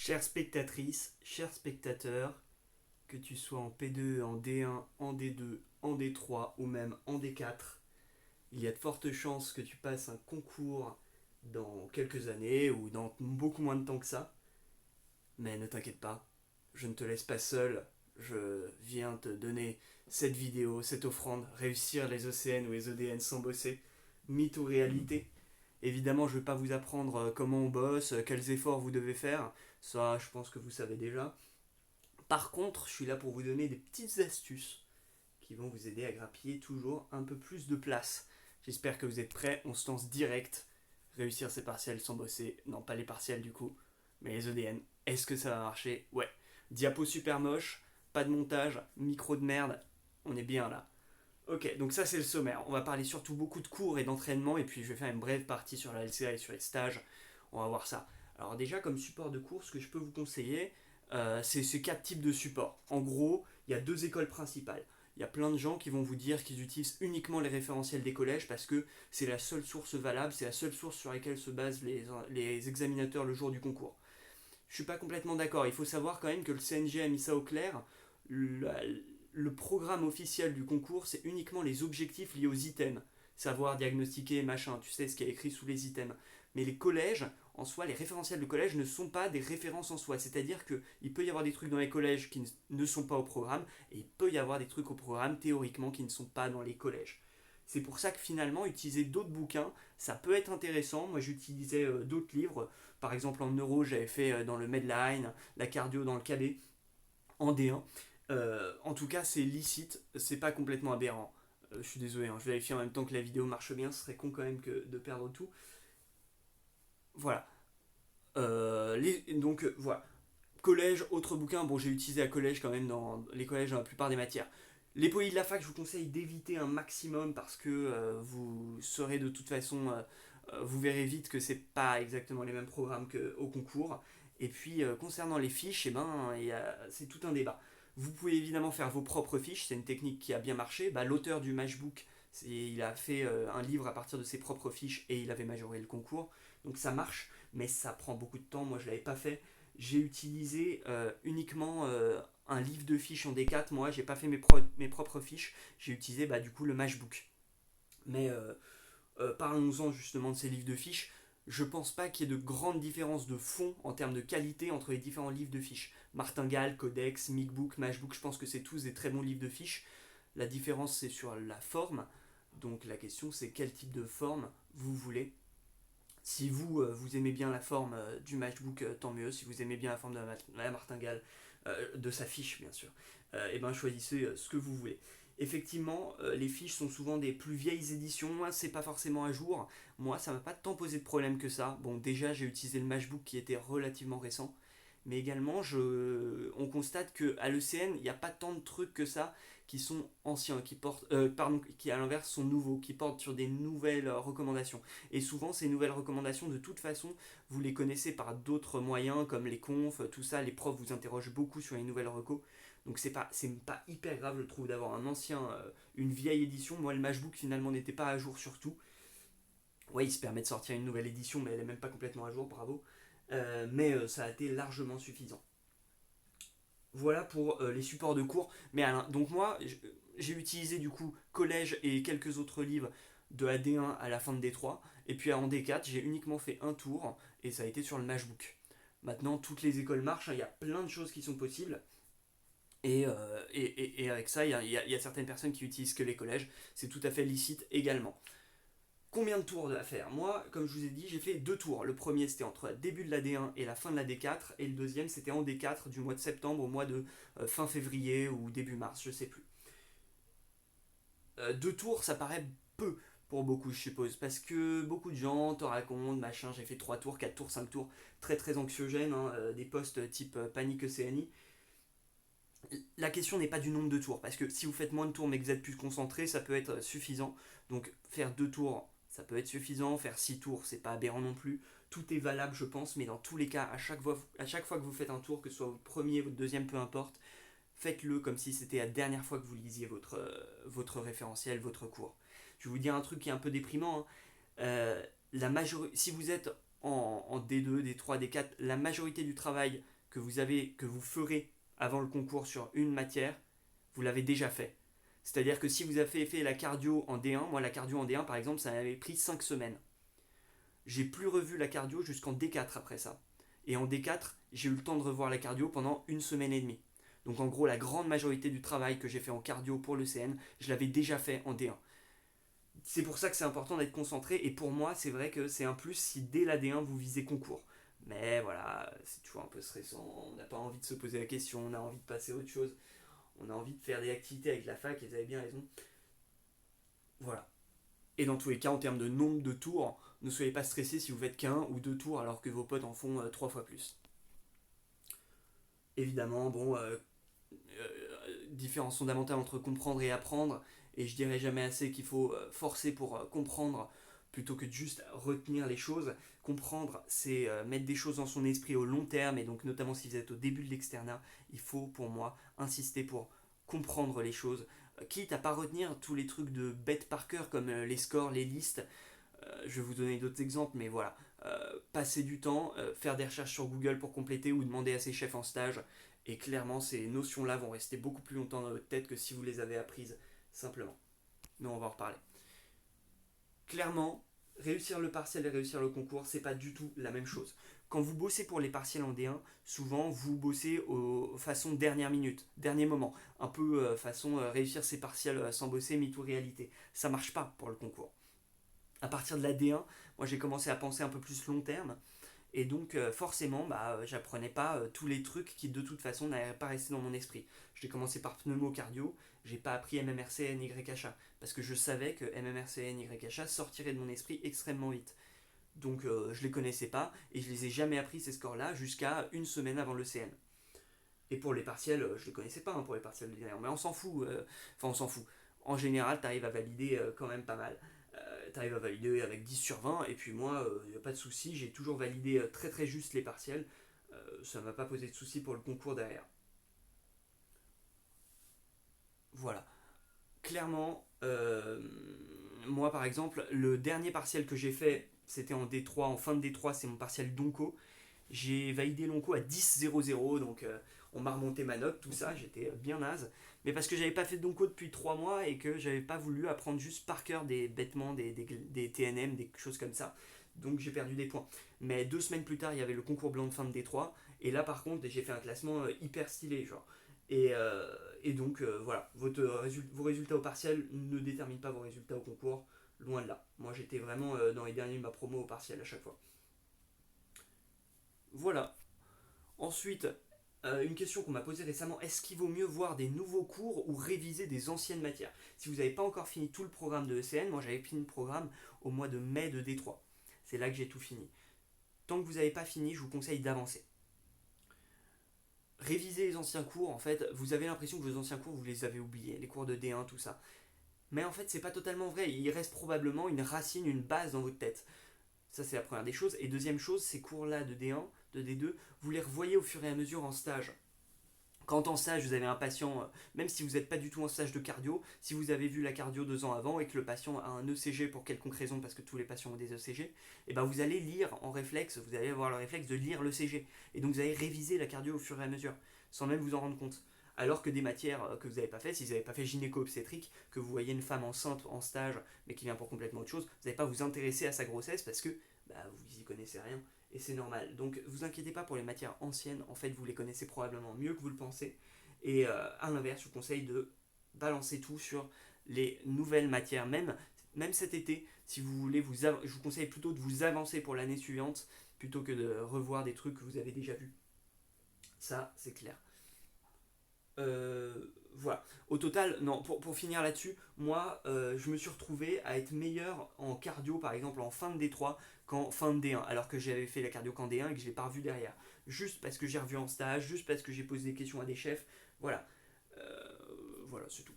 Chères spectatrices, chers spectateurs, que tu sois en P2, en D1, en D2, en D3 ou même en D4, il y a de fortes chances que tu passes un concours dans quelques années ou dans beaucoup moins de temps que ça. Mais ne t'inquiète pas, je ne te laisse pas seul. Je viens te donner cette vidéo, cette offrande, réussir les OCN ou les EDN sans bosser, mythe ou réalité. Évidemment, je ne vais pas vous apprendre comment on bosse, quels efforts vous devez faire. Ça, je pense que vous savez déjà. Par contre, je suis là pour vous donner des petites astuces qui vont vous aider à grappiller toujours un peu plus de place. J'espère que vous êtes prêts, on se lance direct. Réussir ses partiels sans bosser. Non, pas les partiels du coup, mais les EDN. Est-ce que ça va marcher? Ouais. Diapo super moche, pas de montage, micro de merde, on est bien là. Ok, donc ça c'est le sommaire. On va parler surtout beaucoup de cours et d'entraînement, et puis je vais faire une brève partie sur la LCA et sur les stages. On va voir ça. Alors déjà, comme support de cours, ce que je peux vous conseiller, c'est ces quatre types de supports. En gros, il y a deux écoles principales. Il y a plein de gens qui vont vous dire qu'ils utilisent uniquement les référentiels des collèges parce que c'est la seule source valable, c'est la seule source sur laquelle se basent les examinateurs le jour du concours. Je suis pas complètement d'accord. Il faut savoir quand même que le CNG a mis ça au clair. Le programme officiel du concours, c'est uniquement les objectifs liés aux items. Savoir diagnostiquer, machin, tu sais ce qui est écrit sous les items. Mais les collèges, en soi, les référentiels de collège ne sont pas des références en soi. C'est-à-dire qu'il peut y avoir des trucs dans les collèges qui ne sont pas au programme, et il peut y avoir des trucs au programme, théoriquement, qui ne sont pas dans les collèges. C'est pour ça que finalement, utiliser d'autres bouquins, ça peut être intéressant. Moi, j'utilisais d'autres livres. Par exemple, en neuro, j'avais fait dans le Medline, la cardio dans le KB, en D1. En tout cas, c'est licite, c'est pas complètement aberrant. Je suis désolé, hein, je vérifie en même temps que la vidéo marche bien, ce serait con quand même que de perdre tout. Voilà. Donc, voilà. Collège, autre bouquin, bon, j'ai utilisé à collège quand même dans les collèges dans la plupart des matières. Les polis de la fac, je vous conseille d'éviter un maximum parce que vous serez de toute façon, vous verrez vite que c'est pas exactement les mêmes programmes qu'au concours. Et puis concernant les fiches, eh ben, c'est tout un débat. Vous pouvez évidemment faire vos propres fiches, c'est une technique qui a bien marché. Bah, l'auteur du Matchbook, il a fait un livre à partir de ses propres fiches et il avait majoré le concours. Donc ça marche, mais ça prend beaucoup de temps. Moi, je l'avais pas fait. J'ai utilisé uniquement un livre de fiches en D4. Moi, j'ai pas fait mes propres fiches. J'ai utilisé du coup le Matchbook. Mais parlons-en justement de ces livres de fiches. Je pense pas qu'il y ait de grandes différences de fond en termes de qualité entre les différents livres de fiches. Martingale, Codex, Micbook, Matchbook, je pense que c'est tous des très bons livres de fiches. La différence, c'est sur la forme. Donc la question, c'est quel type de forme vous voulez. Si vous aimez bien la forme du matchbook, tant mieux. Si vous aimez bien la forme de la martingale, de sa fiche bien sûr, et ben choisissez ce que vous voulez. Effectivement, les fiches sont souvent des plus vieilles éditions. Moi, c'est pas forcément à jour. Moi, ça m'a pas tant posé de problème que ça. Bon, déjà, j'ai utilisé le matchbook qui était relativement récent. Mais également, on constate qu'à l'ECN, il n'y a pas tant de trucs que ça qui sont anciens, qui à l'inverse sont nouveaux, qui portent sur des nouvelles recommandations. Et souvent, ces nouvelles recommandations, de toute façon, vous les connaissez par d'autres moyens, comme les confs, tout ça. Les profs vous interrogent beaucoup sur les nouvelles recos. Donc c'est pas hyper grave, je trouve, d'avoir un ancien, une vieille édition. Moi, le Matchbook, finalement, n'était pas à jour sur tout. Ouais, il se permet de sortir une nouvelle édition, mais elle est même pas complètement à jour, bravo. Mais ça a été largement suffisant. Voilà pour les supports de cours. Mais donc moi, j'ai utilisé du coup collège et quelques autres livres de la D1 à la fin de D3. Et puis en D4, j'ai uniquement fait un tour et ça a été sur le Matchbook. Maintenant, toutes les écoles marchent, hein, il y a plein de choses qui sont possibles. Et avec ça, il y a certaines personnes qui utilisent que les collèges. C'est tout à fait licite également. Combien de tours à faire? Moi, comme je vous ai dit, j'ai fait deux tours. Le premier, c'était entre le début de la D1 et la fin de la D4. Et le deuxième, c'était en D4 du mois de septembre au mois de fin février ou début mars, je sais plus. Deux tours, ça paraît peu pour beaucoup, je suppose. Parce que beaucoup de gens te racontent, machin, j'ai fait trois tours, quatre tours, cinq tours. Très très anxiogène, hein, des postes type panique ECNI. La question n'est pas du nombre de tours, parce que si vous faites moins de tours mais que vous êtes plus concentré, ça peut être suffisant. Donc faire deux tours, ça peut être suffisant. Faire six tours, c'est pas aberrant non plus. Tout est valable, je pense, mais dans tous les cas, à chaque fois que vous faites un tour, que ce soit votre premier, votre deuxième, peu importe, faites-le comme si c'était la dernière fois que vous lisiez votre référentiel, votre cours. Je vais vous dire un truc qui est un peu déprimant, hein. Si vous êtes en D2, D3, D4, la majorité du travail que vous ferez avant le concours sur une matière, vous l'avez déjà fait. C'est-à-dire que si vous avez fait la cardio en D1, moi la cardio en D1 par exemple, ça m'avait pris 5 semaines. J'ai plus revu la cardio jusqu'en D4 après ça. Et en D4, j'ai eu le temps de revoir la cardio pendant une semaine et demie. Donc en gros, la grande majorité du travail que j'ai fait en cardio pour le CN, je l'avais déjà fait en D1. C'est pour ça que c'est important d'être concentré, et pour moi, c'est vrai que c'est un plus si dès la D1 vous visez concours. Mais voilà, c'est toujours un peu stressant, on n'a pas envie de se poser la question, on a envie de passer à autre chose, on a envie de faire des activités avec la fac, et vous avez bien raison. Voilà. Et dans tous les cas, en termes de nombre de tours, ne soyez pas stressé si vous faites qu'un ou deux tours alors que vos potes en font 3 fois plus. Évidemment, bon, différence fondamentale entre comprendre et apprendre, et je dirais jamais assez qu'il faut forcer pour comprendre plutôt que de juste retenir les choses. Comprendre, c'est mettre des choses dans son esprit au long terme, et donc notamment si vous êtes au début de l'externat, il faut pour moi insister pour comprendre les choses, quitte à pas retenir tous les trucs de bête par cœur comme les scores, les listes. Je vais vous donner d'autres exemples, mais voilà. Passer du temps, faire des recherches sur Google pour compléter ou demander à ses chefs en stage. Et clairement, ces notions-là vont rester beaucoup plus longtemps dans votre tête que si vous les avez apprises simplement. Mais on va en reparler. Clairement, réussir le partiel et réussir le concours, c'est pas du tout la même chose. Quand vous bossez pour les partiels en D1, souvent vous bossez façon dernière minute, dernier moment, un peu façon réussir ses partiels sans bosser, mytho réalité. Ça marche pas pour le concours. À partir de la D1, moi j'ai commencé à penser un peu plus long terme. Et donc forcément, j'apprenais pas tous les trucs qui de toute façon n'allaient pas rester dans mon esprit. J'ai commencé par pneumo-cardio, j'ai pas appris MMRC, NYHA, parce que je savais que MMRC, NYHA sortiraient de mon esprit extrêmement vite. Donc je les connaissais pas, et je les ai jamais appris ces scores-là jusqu'à une semaine avant le CN. Et pour les partiels, je les connaissais pas pour les partiels de dernière, mais on s'en fout. Enfin, on s'en fout. En général, tu arrives à valider quand même pas mal. Tu arrives à valider avec 10 sur 20, et puis moi, il n'y a pas de souci, j'ai toujours validé très très juste les partiels. Ça ne m'a pas posé de souci pour le concours derrière. Voilà. Clairement, moi par exemple, le dernier partiel que j'ai fait, c'était en D3, en fin de D3, c'est mon partiel d'Onco. J'ai validé l'onco à 10,00, donc on m'a remonté ma note, tout ça, j'étais bien naze. Mais parce que j'avais pas fait d'onco depuis 3 mois et que j'avais pas voulu apprendre juste par cœur bêtement des TNM, des choses comme ça. Donc j'ai perdu des points. Mais 2 semaines plus tard, il y avait le concours blanc de fin de D3. Et là, par contre, j'ai fait un classement hyper stylé, genre. Et donc, voilà, vos résultats au partiel ne déterminent pas vos résultats au concours, loin de là. Moi, j'étais vraiment dans les derniers de ma promo au partiel à chaque fois. Voilà. Ensuite, une question qu'on m'a posée récemment, est-ce qu'il vaut mieux voir des nouveaux cours ou réviser des anciennes matières? Si vous n'avez pas encore fini tout le programme de ECN, moi j'avais fini le programme au mois de mai de D3. C'est là que j'ai tout fini. Tant que vous n'avez pas fini, je vous conseille d'avancer. Réviser les anciens cours, en fait, vous avez l'impression que vos anciens cours, vous les avez oubliés, les cours de D1, tout ça. Mais en fait, c'est pas totalement vrai. Il reste probablement une racine, une base dans votre tête. Ça, c'est la première des choses. Et deuxième chose, ces cours-là de D1, de D2, vous les revoyez au fur et à mesure en stage. Quand en stage, vous avez un patient, même si vous n'êtes pas du tout en stage de cardio, si vous avez vu la cardio 2 ans avant et que le patient a un ECG pour quelconque raison, parce que tous les patients ont des ECG, et ben vous allez lire en réflexe, vous allez avoir le réflexe de lire l'ECG. Et donc vous allez réviser la cardio au fur et à mesure, sans même vous en rendre compte. Alors que des matières que vous n'avez pas fait, si vous n'avez pas fait gynéco-obstétrique, que vous voyez une femme enceinte en stage, mais qui vient pour complètement autre chose, vous n'allez pas vous intéresser à sa grossesse parce que vous y connaissez rien. Et c'est normal. Donc vous inquiétez pas pour les matières anciennes, en fait vous les connaissez probablement mieux que vous le pensez. Et à l'inverse, je vous conseille de balancer tout sur les nouvelles matières. Même cet été, si vous voulez, je vous conseille plutôt de vous avancer pour l'année suivante plutôt que de revoir des trucs que vous avez déjà vus. Ça, c'est clair. Euh, voilà. Au total, non, pour finir là-dessus, moi, je me suis retrouvé à être meilleur en cardio, par exemple, en fin de D3 qu'en fin de D1, alors que j'avais fait la cardio qu'en D1 et que je l'ai pas revu derrière. Juste parce que j'ai revu en stage, juste parce que j'ai posé des questions à des chefs. Voilà. Voilà, c'est tout.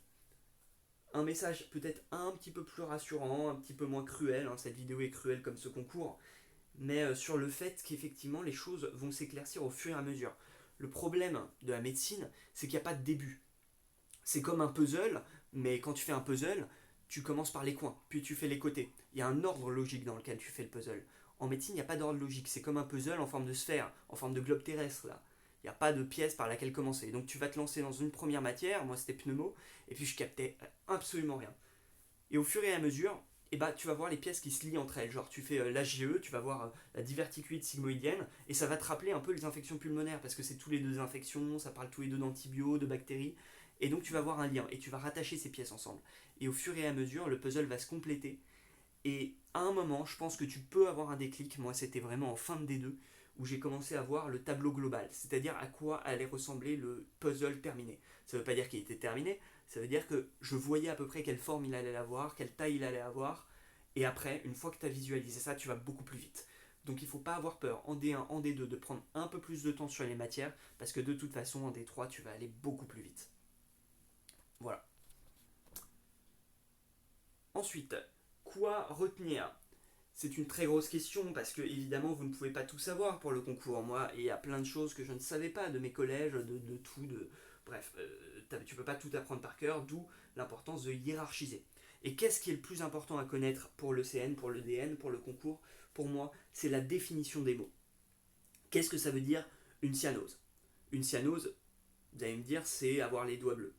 Un message peut-être un petit peu plus rassurant, un petit peu moins cruel, hein, cette vidéo est cruelle comme ce concours, mais sur le fait qu'effectivement les choses vont s'éclaircir au fur et à mesure. Le problème de la médecine, c'est qu'il n'y a pas de début. C'est comme un puzzle, mais quand tu fais un puzzle, tu commences par les coins, puis tu fais les côtés. Il y a un ordre logique dans lequel tu fais le puzzle. En médecine, il n'y a pas d'ordre logique. C'est comme un puzzle en forme de sphère, en forme de globe terrestre, là. Il n'y a pas de pièce par laquelle commencer. Donc tu vas te lancer dans une première matière, moi c'était pneumo, et puis je captais absolument rien. Et au fur et à mesure, tu vas voir les pièces qui se lient entre elles. Genre tu fais l'HGE, tu vas voir la diverticulite sigmoïdienne, et ça va te rappeler un peu les infections pulmonaires, parce que c'est tous les deux des infections, ça parle tous les deux d'antibiotiques, de bactéries, et donc tu vas voir un lien, et tu vas rattacher ces pièces ensemble. Et au fur et à mesure, le puzzle va se compléter, et à un moment, je pense que tu peux avoir un déclic. Moi, c'était vraiment en fin de D2 où j'ai commencé à voir le tableau global, c'est-à-dire à quoi allait ressembler le puzzle terminé. Ça ne veut pas dire qu'il était terminé, ça veut dire que je voyais à peu près quelle forme il allait avoir, quelle taille il allait avoir, et après, une fois que tu as visualisé ça, tu vas beaucoup plus vite. Donc il ne faut pas avoir peur en D1, en D2 de prendre un peu plus de temps sur les matières, parce que de toute façon, en D3, tu vas aller beaucoup plus vite. Voilà. Ensuite, quoi retenir? C'est une très grosse question parce que évidemment vous ne pouvez pas tout savoir pour le concours. Moi, il y a plein de choses que je ne savais pas de mes collèges, de tout, bref, tu peux pas tout apprendre par cœur, d'où l'importance de hiérarchiser. Et qu'est-ce qui est le plus important à connaître pour le CN, pour le DN, pour le concours? Pour moi, c'est la définition des mots. Qu'est-ce que ça veut dire une cyanose? Une cyanose, vous allez me dire, c'est avoir les doigts bleus.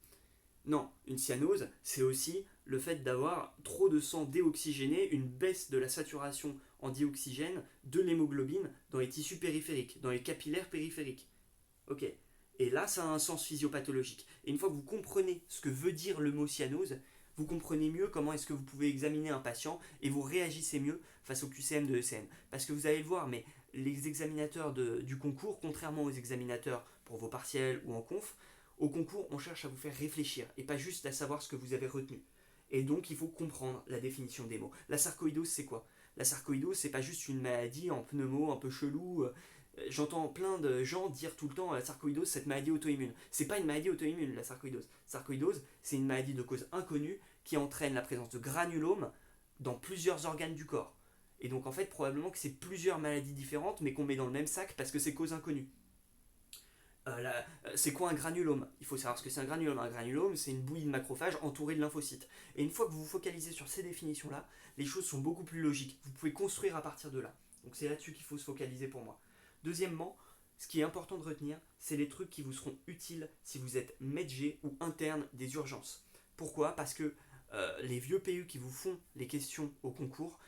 Non, une cyanose, c'est aussi le fait d'avoir trop de sang déoxygéné, une baisse de la saturation en dioxygène de l'hémoglobine dans les tissus périphériques, dans les capillaires périphériques. Ok. Et là, ça a un sens physiopathologique. Et une fois que vous comprenez ce que veut dire le mot cyanose, vous comprenez mieux comment est-ce que vous pouvez examiner un patient et vous réagissez mieux face au QCM de ECN. Parce que vous allez le voir, mais les examinateurs du concours, contrairement aux examinateurs pour vos partiels ou en conf, au concours, on cherche à vous faire réfléchir et pas juste à savoir ce que vous avez retenu. Et donc, il faut comprendre la définition des mots. La sarcoïdose, c'est quoi? La sarcoïdose, c'est pas juste une maladie en pneumo un peu chelou. J'entends plein de gens dire tout le temps la sarcoïdose, cette maladie auto-immune. C'est pas une maladie auto-immune, la sarcoïdose. Sarcoïdose, c'est une maladie de cause inconnue qui entraîne la présence de granulomes dans plusieurs organes du corps. Et donc, en fait, probablement que c'est plusieurs maladies différentes, mais qu'on met dans le même sac parce que c'est cause inconnue. C'est quoi un granulome? Il faut savoir ce que c'est un granulome. Un granulome, c'est une bouillie de macrophages entourée de lymphocytes. Et une fois que vous vous focalisez sur ces définitions-là, les choses sont beaucoup plus logiques. Vous pouvez construire à partir de là. Donc c'est là-dessus qu'il faut se focaliser pour moi. Deuxièmement, ce qui est important de retenir, c'est les trucs qui vous seront utiles si vous êtes médecin ou interne des urgences. Pourquoi? Parce que les vieux PU qui vous font les questions au concours,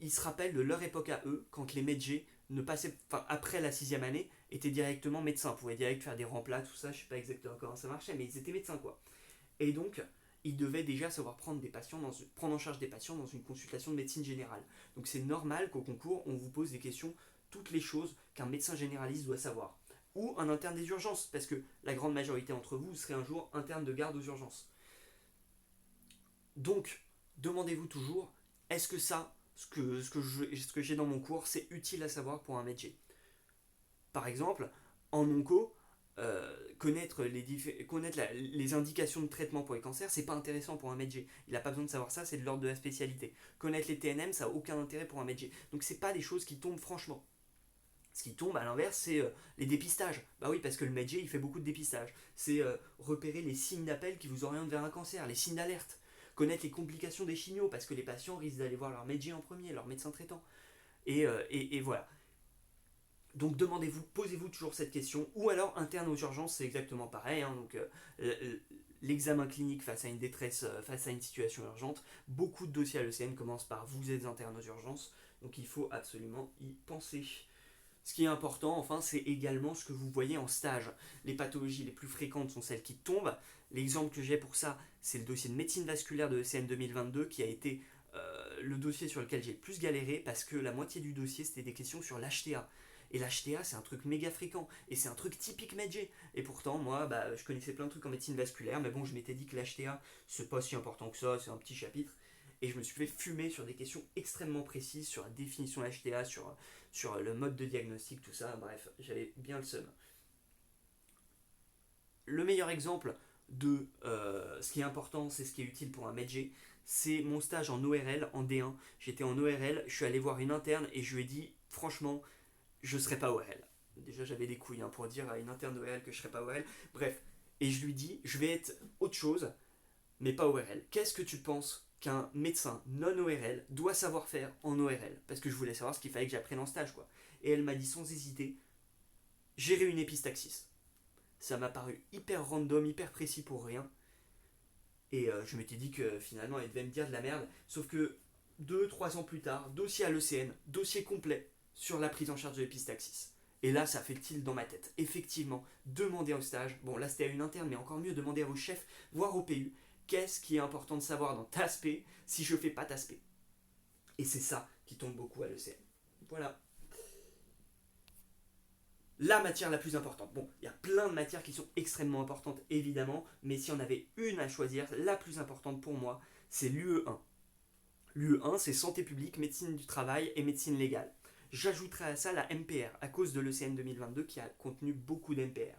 ils se rappellent de leur époque à eux, quand les médecins ne passaient, enfin après la 6e année, étaient directement médecins, pouvaient direct faire des remplats, tout ça, je sais pas exactement comment ça marchait, mais ils étaient médecins quoi. Et donc, ils devaient déjà savoir prendre en charge des patients dans une consultation de médecine générale. Donc c'est normal qu'au concours, on vous pose des questions, toutes les choses qu'un médecin généraliste doit savoir. Ou un interne des urgences, parce que la grande majorité d'entre vous serait un jour interne de garde aux urgences. Donc, demandez-vous toujours, est-ce que ça, ce que j'ai dans mon cours, c'est utile à savoir pour un médecin? Par exemple, en onco, connaître les indications de traitement pour les cancers, c'est pas intéressant pour un médecin. Il n'a pas besoin de savoir ça, c'est de l'ordre de la spécialité. Connaître les TNM, ça n'a aucun intérêt pour un médecin. Donc c'est pas des choses qui tombent franchement. Ce qui tombe à l'inverse, c'est les dépistages. Bah oui, parce que le médecin, il fait beaucoup de dépistages. C'est repérer les signes d'appel qui vous orientent vers un cancer, les signes d'alerte. Connaître les complications des chimios, parce que les patients risquent d'aller voir leur médecin en premier, leur médecin traitant. Et voilà. Donc demandez-vous, posez-vous toujours cette question, ou alors interne aux urgences, c'est exactement pareil. Hein, donc l'examen clinique face à une détresse, face à une situation urgente, beaucoup de dossiers à l'ECN commencent par vous êtes interne aux urgences, donc il faut absolument y penser. Ce qui est important, enfin, c'est également ce que vous voyez en stage. Les pathologies les plus fréquentes sont celles qui tombent. L'exemple que j'ai pour ça, c'est le dossier de médecine vasculaire de ECN 2022 qui a été le dossier sur lequel j'ai le plus galéré parce que la moitié du dossier c'était des questions sur l'HTA. Et l'HTA c'est un truc méga fréquent et c'est un truc typique Medjay. Et pourtant, moi, je connaissais plein de trucs en médecine vasculaire, mais bon, je m'étais dit que l'HTA c'est pas si important que ça, c'est un petit chapitre. Et je me suis fait fumer sur des questions extrêmement précises sur la définition de l'HTA, sur le mode de diagnostic, tout ça. Bref, j'avais bien le seum. Le meilleur exemple de ce qui est important, c'est ce qui est utile pour un Medjay, c'est mon stage en ORL, en D1. J'étais en ORL, je suis allé voir une interne et je lui ai dit, franchement, je serai pas ORL. Déjà, j'avais des couilles pour dire à une interne ORL que je serais pas ORL. Bref, et je lui dis, je vais être autre chose, mais pas ORL. Qu'est-ce que tu penses qu'un médecin non ORL doit savoir faire en ORL? Parce que je voulais savoir ce qu'il fallait que j'apprenne en stage, quoi. Et elle m'a dit sans hésiter, gérer une épistaxis. Ça m'a paru hyper random, hyper précis pour rien. Et je m'étais dit que finalement elle devait me dire de la merde. Sauf que 2, 3 ans plus tard, dossier à l'ECN, dossier complet sur la prise en charge de l'épistaxis. Et là, ça fait tilt dans ma tête. Effectivement, demandez au stage, bon là c'était à une interne, mais encore mieux, demandez à vos chefs, voire au PU, qu'est-ce qui est important de savoir dans TASP si je fais pas TASP. Et c'est ça qui tombe beaucoup à l'ECN. Voilà. La matière la plus importante. Bon, il y a plein de matières qui sont extrêmement importantes, évidemment, mais si on avait une à choisir, la plus importante pour moi, c'est l'UE1. L'UE1, c'est santé publique, médecine du travail et médecine légale. J'ajouterai à ça la MPR, à cause de l'ECN 2022 qui a contenu beaucoup d'MPR.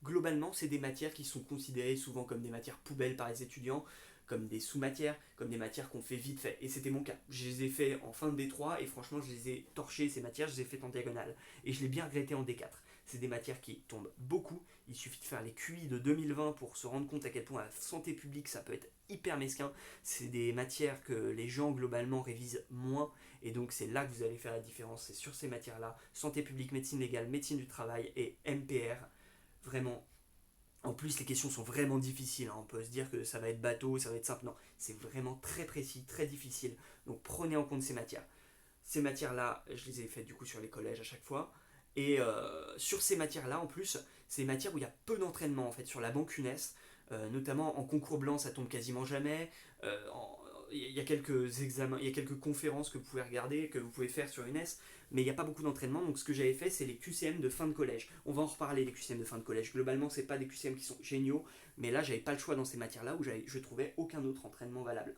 Globalement, c'est des matières qui sont considérées souvent comme des matières poubelles par les étudiants, comme des sous-matières, comme des matières qu'on fait vite fait. Et c'était mon cas. Je les ai fait en fin de D3 et franchement, je les ai torchées, ces matières, je les ai faites en diagonale. Et je l'ai bien regretté en D4. C'est des matières qui tombent beaucoup. Il suffit de faire les QI de 2020 pour se rendre compte à quel point la santé publique, ça peut être hyper mesquin. C'est des matières que les gens, globalement, révisent moins. Et donc, c'est là que vous allez faire la différence. C'est sur ces matières-là. Santé publique, médecine légale, médecine du travail et MPR. Vraiment, en plus, les questions sont vraiment difficiles. Hein. On peut se dire que ça va être bateau, ça va être simple. Non, c'est vraiment très précis, très difficile. Donc prenez en compte ces matières. Ces matières-là, je les ai faites du coup sur les collèges à chaque fois. Et sur ces matières-là, en plus, c'est des matières où il y a peu d'entraînement en fait sur la banque UNES. Notamment en concours blanc, ça tombe quasiment jamais. Il y a quelques examens, il y a quelques conférences que vous pouvez regarder, que vous pouvez faire sur UNES, mais il n'y a pas beaucoup d'entraînement. Donc ce que j'avais fait, c'est les QCM de fin de collège. On va en reparler, les QCM de fin de collège. Globalement, c'est pas des QCM qui sont géniaux, mais là, j'avais pas le choix dans ces matières-là où je trouvais aucun autre entraînement valable.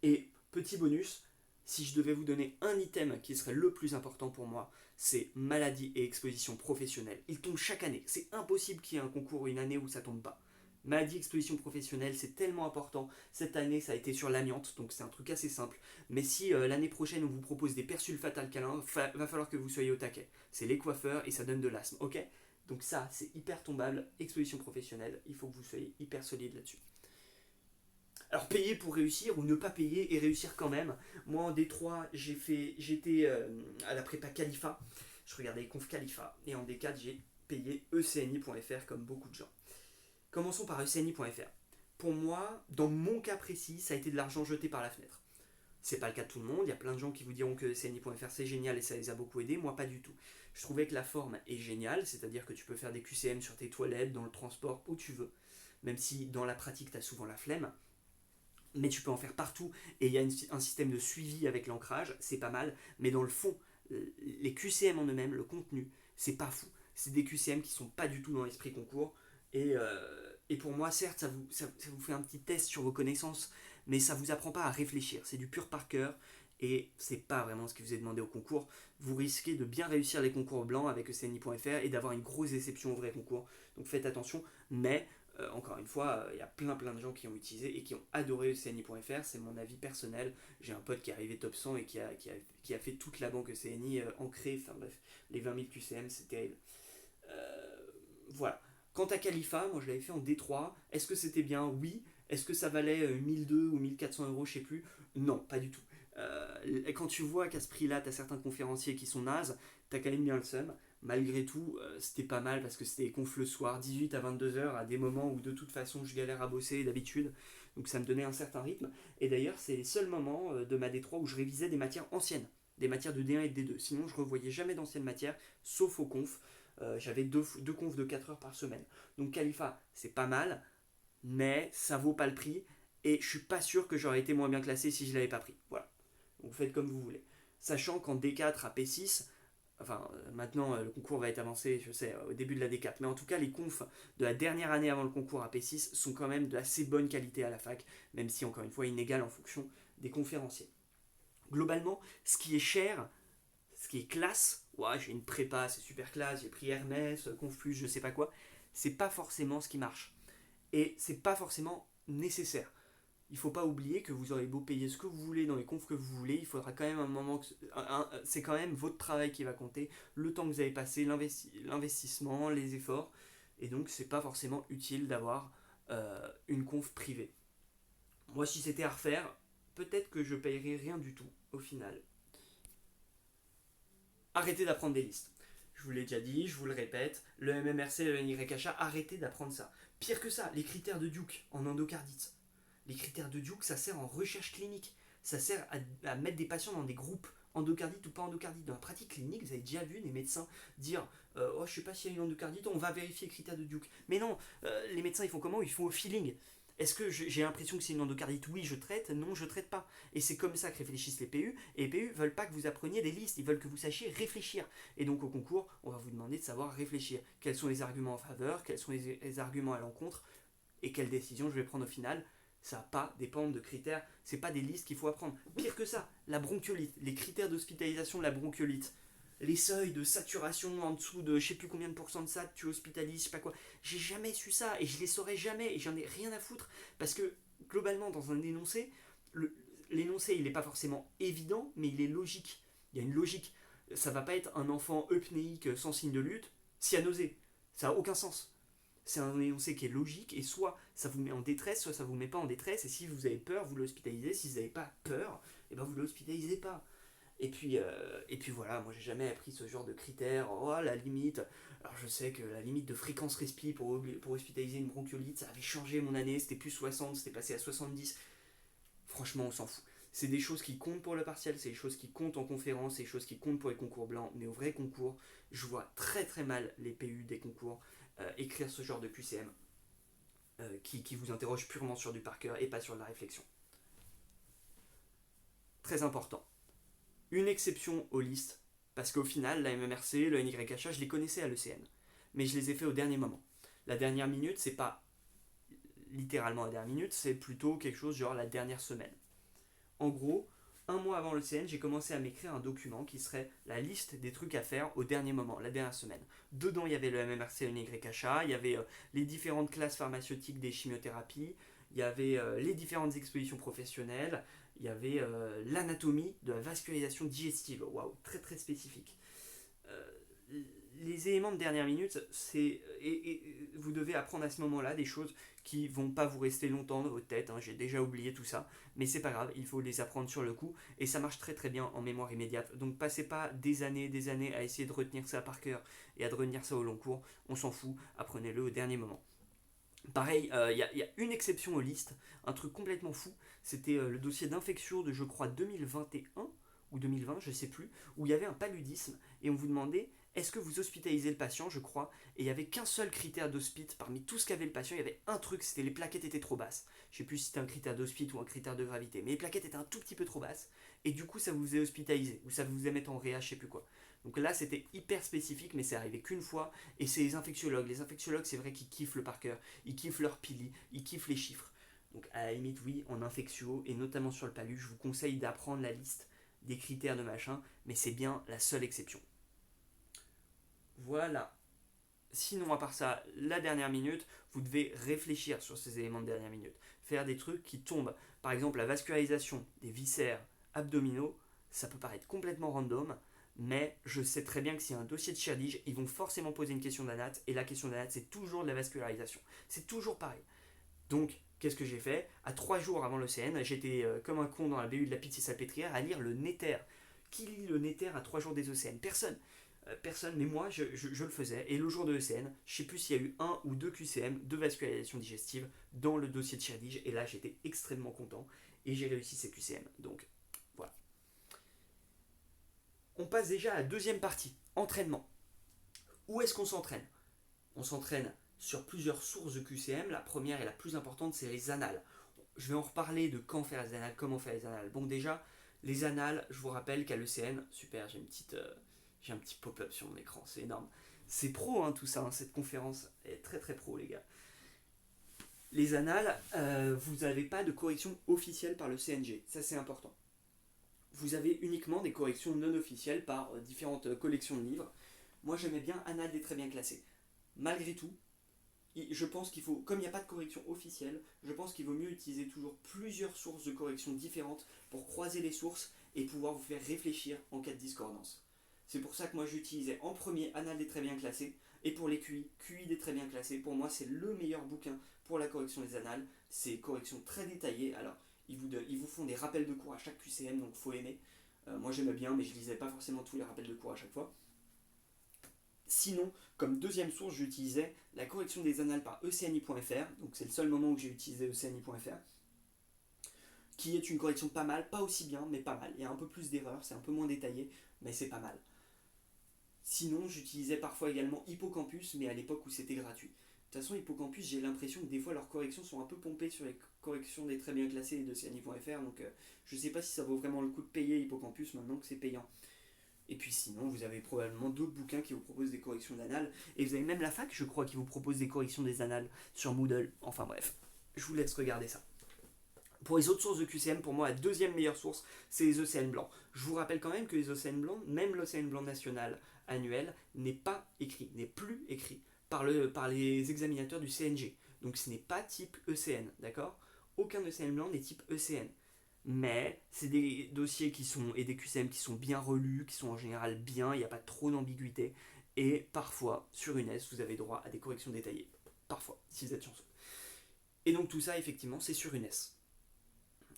Et petit bonus, si je devais vous donner un item qui serait le plus important pour moi, c'est maladie et exposition professionnelle. Il tombe chaque année. C'est impossible qu'il y ait un concours une année où ça tombe pas. Maladie, exposition professionnelle, c'est tellement important. Cette année, ça a été sur l'amiante, donc c'est un truc assez simple. Mais si l'année prochaine, on vous propose des persulfates alcalins, va falloir que vous soyez au taquet. C'est les coiffeurs et ça donne de l'asthme, ok? Donc ça, c'est hyper tombable. Exposition professionnelle, il faut que vous soyez hyper solide là-dessus. Alors payer pour réussir ou ne pas payer et réussir quand même. Moi en D3 j'étais à la prépa Khalifa, je regardais les confs Khalifa et en D4 j'ai payé ecni.fr comme beaucoup de gens. Commençons par ecni.fr. Pour moi, dans mon cas précis, ça a été de l'argent jeté par la fenêtre. C'est pas le cas de tout le monde, il y a plein de gens qui vous diront que ecni.fr c'est génial et ça les a beaucoup aidés, moi pas du tout. Je trouvais que la forme est géniale, c'est-à-dire que tu peux faire des QCM sur tes toilettes, dans le transport, où tu veux. Même si dans la pratique tu as souvent la flemme, mais tu peux en faire partout et il y a un système de suivi avec l'ancrage, c'est pas mal, mais dans le fond, les QCM en eux-mêmes, le contenu, c'est pas fou. C'est des QCM qui sont pas du tout dans l'esprit concours et pour moi, certes, ça vous fait un petit test sur vos connaissances, mais ça vous apprend pas à réfléchir, c'est du pur par cœur et c'est pas vraiment ce qui vous est demandé au concours. Vous risquez de bien réussir les concours blancs avec ecni.fr et d'avoir une grosse déception au vrai concours, donc faites attention, mais encore une fois, il y a plein de gens qui ont utilisé et qui ont adoré CNI.fr, c'est mon avis personnel. J'ai un pote qui est arrivé top 100 et qui a fait toute la banque CNI ancrée, enfin bref, les 20 000 QCM, c'est terrible. Voilà. Quant à Khalifa, moi je l'avais fait en D3, est-ce que c'était bien? Oui. Est-ce que ça valait 1200 ou 1400 euros, je sais plus? Non, pas du tout. Quand tu vois qu'à ce prix-là, t'as certains conférenciers qui sont nazes, t'as quand même bien le seum. Malgré tout, c'était pas mal parce que c'était les confs le soir, 18 à 22 heures, à des moments où de toute façon je galère à bosser d'habitude. Donc ça me donnait un certain rythme. Et d'ailleurs, c'est les seuls moments de ma D3 où je révisais des matières anciennes, des matières de D1 et de D2. Sinon, je revoyais jamais d'anciennes matières, sauf aux confs. J'avais deux confs de 4 heures par semaine. Donc Khalifa, c'est pas mal, mais ça vaut pas le prix. Et je suis pas sûr que j'aurais été moins bien classé si je l'avais pas pris. Voilà. Donc vous faites comme vous voulez. Sachant qu'en D4 à P6, enfin maintenant le concours va être avancé, je sais, au début de la D4, mais en tout cas les confs de la dernière année avant le concours à P6 sont quand même d'assez bonne qualité à la fac, même si encore une fois inégales en fonction des conférenciers. Globalement, ce qui est cher, ce qui est classe, ouais, j'ai une prépa, c'est super classe, j'ai pris Hermès, Conflux, je sais pas quoi, c'est pas forcément ce qui marche. Et c'est pas forcément nécessaire. Il faut pas oublier que vous aurez beau payer ce que vous voulez dans les confs que vous voulez, il faudra quand même un moment que c'est quand même votre travail qui va compter, le temps que vous avez passé, l'investissement, les efforts, et donc c'est pas forcément utile d'avoir une conf privée. Moi, si c'était à refaire, peut-être que je payerais rien du tout au final. Arrêtez d'apprendre des listes. Je vous l'ai déjà dit, je vous le répète, le MMRC et le NYHA, arrêtez d'apprendre ça. Pire que ça, les critères de Duke en endocardite. Les critères de Duke, ça sert en recherche clinique. Ça sert à mettre des patients dans des groupes endocardite ou pas endocardite. Dans la pratique clinique, vous avez déjà vu des médecins dire oh, je sais pas s'il y a une endocardite, on va vérifier les critères de Duke. Mais non, les médecins ils font comment? Ils font au feeling. Est-ce que j'ai l'impression que c'est une endocardite? Oui, je traite. Non, je traite pas. Et c'est comme ça que réfléchissent les PU. Et les PU veulent pas que vous appreniez des listes. Ils veulent que vous sachiez réfléchir. Et donc au concours, on va vous demander de savoir réfléchir. Quels sont les arguments en faveur? Quels sont les arguments à l'encontre? Et quelle décision je vais prendre au final? Ça va pas dépendre de critères. C'est pas des listes qu'il faut apprendre. Pire que ça, la bronchiolite, les critères d'hospitalisation de la bronchiolite, les seuils de saturation en dessous de je sais plus combien de pourcents de ça, tu hospitalises, je sais pas quoi. J'ai jamais su ça et je les saurais jamais et j'en ai rien à foutre parce que globalement dans un énoncé, l'énoncé il n'est pas forcément évident mais il est logique. Il y a une logique. Ça va pas être un enfant eupnéique sans signe de lutte, cyanosé. Ça n'a aucun sens. C'est un énoncé qui est logique et soit ça vous met en détresse, soit ça vous met pas en détresse et si vous avez peur, vous l'hospitalisez. Si vous n'avez pas peur, et ben vous l'hospitalisez pas. Et puis voilà, moi j'ai jamais appris ce genre de critères. Oh, la limite. Alors je sais que la limite de fréquence respi pour hospitaliser une bronchiolite, ça avait changé mon année, c'était plus 60, c'était passé à 70. Franchement, on s'en fout. C'est des choses qui comptent pour le partiel, c'est des choses qui comptent en conférence, c'est des choses qui comptent pour les concours blancs, mais au vrai concours, je vois très très mal les PU des concours écrire ce genre de QCM qui vous interroge purement sur du par cœur et pas sur de la réflexion. Très important. Une exception aux listes, parce qu'au final, la MMRC, le NYHA, je les connaissais à l'ECN, mais je les ai fait au dernier moment. La dernière minute, c'est pas littéralement la dernière minute, c'est plutôt quelque chose genre la dernière semaine. En gros, un mois avant l'ECN, j'ai commencé à m'écrire un document qui serait la liste des trucs à faire au dernier moment, la dernière semaine. Dedans, il y avait le MMRC, le NYHA, il y avait les différentes classes pharmaceutiques des chimiothérapies, il y avait les différentes expositions professionnelles, il y avait l'anatomie de la vascularisation digestive. Waouh, très très spécifique. Euh, les éléments de dernière minute, et vous devez apprendre à ce moment-là des choses qui vont pas vous rester longtemps dans votre tête. Hein, j'ai déjà oublié tout ça, mais c'est pas grave, il faut les apprendre sur le coup et ça marche très très bien en mémoire immédiate. Donc passez pas des années à essayer de retenir ça par cœur et à de retenir ça au long cours. On s'en fout, apprenez-le au dernier moment. Pareil, y a une exception aux listes, un truc complètement fou, c'était le dossier d'infection de je crois 2021 ou 2020, je sais plus, où il y avait un paludisme et on vous demandait est-ce que vous hospitalisez le patient, je crois, et il n'y avait qu'un seul critère d'hospit parmi tout ce qu'avait le patient, il y avait un truc, c'était les plaquettes étaient trop basses. Je sais plus si c'était un critère d'hospit ou un critère de gravité, mais les plaquettes étaient un tout petit peu trop basses et du coup ça vous faisait hospitaliser ou ça vous faisait mettre en réa, je sais plus quoi. Donc là c'était hyper spécifique, mais c'est arrivé qu'une fois et c'est les infectiologues. Les infectiologues, c'est vrai qu'ils kiffent le par cœur, ils kiffent leur pili, ils kiffent les chiffres. Donc à la limite, oui, en infectio, et notamment sur le palu, je vous conseille d'apprendre la liste des critères de machin, mais c'est bien la seule exception. Voilà. Sinon, à part ça, la dernière minute, vous devez réfléchir sur ces éléments de dernière minute. Faire des trucs qui tombent. Par exemple, la vascularisation des viscères abdominaux, ça peut paraître complètement random, mais je sais très bien que s'il y a un dossier de Chirdige, ils vont forcément poser une question d'anat, et la question d'anat, c'est toujours de la vascularisation. C'est toujours pareil. Donc, qu'est-ce que j'ai fait? À 3 jours avant le CN, j'étais comme un con dans la BU de la Pitié-Salpêtrière à lire le Néther. Qui lit le Néther à 3 jours des ECN? Personne. Personne, mais moi je le faisais. Et le jour de ECN, je sais plus s'il y a eu un ou deux QCM de vascularisation digestive dans le dossier de Chirdige. Et là, j'étais extrêmement content et j'ai réussi ces QCM. Donc, voilà. On passe déjà à la deuxième partie, entraînement. Où est-ce qu'on s'entraîne? On s'entraîne sur plusieurs sources de QCM. La première et la plus importante, c'est les annales. Je vais en reparler de quand faire les annales, comment faire les annales. Bon, déjà, les annales, je vous rappelle qu'à l'ECN, super, j'ai un petit pop-up sur mon écran, c'est énorme. C'est pro, hein, tout ça, hein, cette conférence est très très pro, les gars. Les annales, vous n'avez pas de correction officielle par le CNG, ça c'est important. Vous avez uniquement des corrections non officielles par différentes collections de livres. Moi j'aimais bien Annales des très bien classés. Malgré tout, je pense qu'il faut, comme il n'y a pas de correction officielle, je pense qu'il vaut mieux utiliser toujours plusieurs sources de correction différentes pour croiser les sources et pouvoir vous faire réfléchir en cas de discordance. C'est pour ça que moi j'utilisais en premier Annales des très bien classés et pour les QI des très bien classés. Pour moi c'est le meilleur bouquin pour la correction des annales. C'est correction très détaillée. Alors ils vous font des rappels de cours à chaque QCM donc faut aimer. Moi j'aimais bien mais je lisais pas forcément tous les rappels de cours à chaque fois. Sinon, comme deuxième source, j'utilisais la correction des annales par ecni.fr, donc c'est le seul moment où j'ai utilisé ecni.fr, qui est une correction pas mal, pas aussi bien, mais pas mal. Il y a un peu plus d'erreurs, c'est un peu moins détaillé, mais c'est pas mal. Sinon, j'utilisais parfois également Hippocampus, mais à l'époque où c'était gratuit. De toute façon, Hippocampus, j'ai l'impression que des fois leurs corrections sont un peu pompées sur les corrections des très bien classés de CNI.fr, donc je sais pas si ça vaut vraiment le coup de payer Hippocampus maintenant que c'est payant. Et puis sinon, vous avez probablement d'autres bouquins qui vous proposent des corrections d'annales, et vous avez même la fac, je crois, qui vous propose des corrections des annales sur Moodle. Enfin bref, je vous laisse regarder ça. Pour les autres sources de QCM, pour moi, la deuxième meilleure source, c'est les océans blancs. Je vous rappelle quand même que les océans blancs, même l'océan blanc national annuel, n'est pas écrit, n'est plus écrit par les examinateurs du CNG. Donc ce n'est pas type ECN, d'accord? Aucun océan blanc n'est type ECN. Mais c'est des dossiers et des QCM qui sont bien relus, qui sont en général bien, il n'y a pas trop d'ambiguïté. Et parfois, sur une S, vous avez droit à des corrections détaillées. Parfois, si vous êtes chanceux. Et donc tout ça, effectivement, c'est sur une S.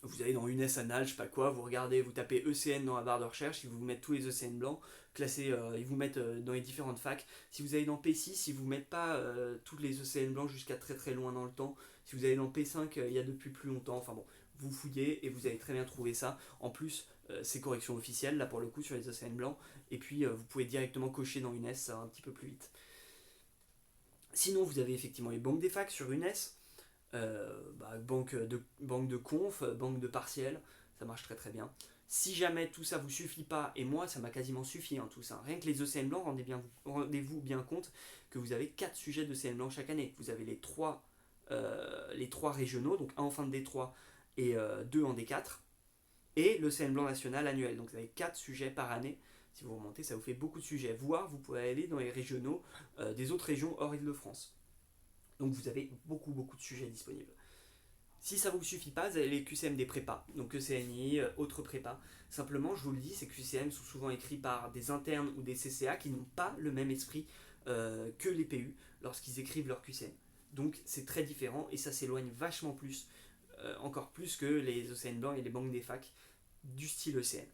Vous allez dans UNES Annales, je sais pas quoi, vous regardez, vous tapez ECN dans la barre de recherche, ils vous mettent tous les ECN blancs, classés, ils vous mettent dans les différentes facs. Si vous allez dans P6, ils vous mettent pas tous les ECN blancs jusqu'à très très loin dans le temps. Si vous allez dans P5, il y a depuis plus longtemps. Enfin bon, vous fouillez et vous allez très bien trouver ça. En plus, c'est correction officielle, là pour le coup, sur les ECN blancs. Et puis, vous pouvez directement cocher dans UNES, ça va un petit peu plus vite. Sinon, vous avez effectivement les banques des facs sur UNES. Banque de conf, banque de partiel, ça marche très très bien. Si jamais tout ça vous suffit pas, et moi ça m'a quasiment suffi hein, tout ça, rien que les ECN blancs, rendez-vous bien compte que vous avez 4 sujets d'ECN blancs chaque année. Vous avez les 3 régionaux, donc un en fin de D3 et 2 en D4, et l'ECN blanc national annuel. Donc vous avez 4 sujets par année. Si vous remontez, ça vous fait beaucoup de sujets. Voire vous pouvez aller dans les régionaux des autres régions hors Île-de-France. Donc vous avez beaucoup beaucoup de sujets disponibles. Si ça ne vous suffit pas, vous avez les QCM des prépas, donc ECNI, autres prépas. Simplement, je vous le dis, ces QCM sont souvent écrits par des internes ou des CCA qui n'ont pas le même esprit que les PU lorsqu'ils écrivent leur QCM. Donc c'est très différent et ça s'éloigne vachement plus, encore plus que les OCN blancs et les banques des facs du style ECN.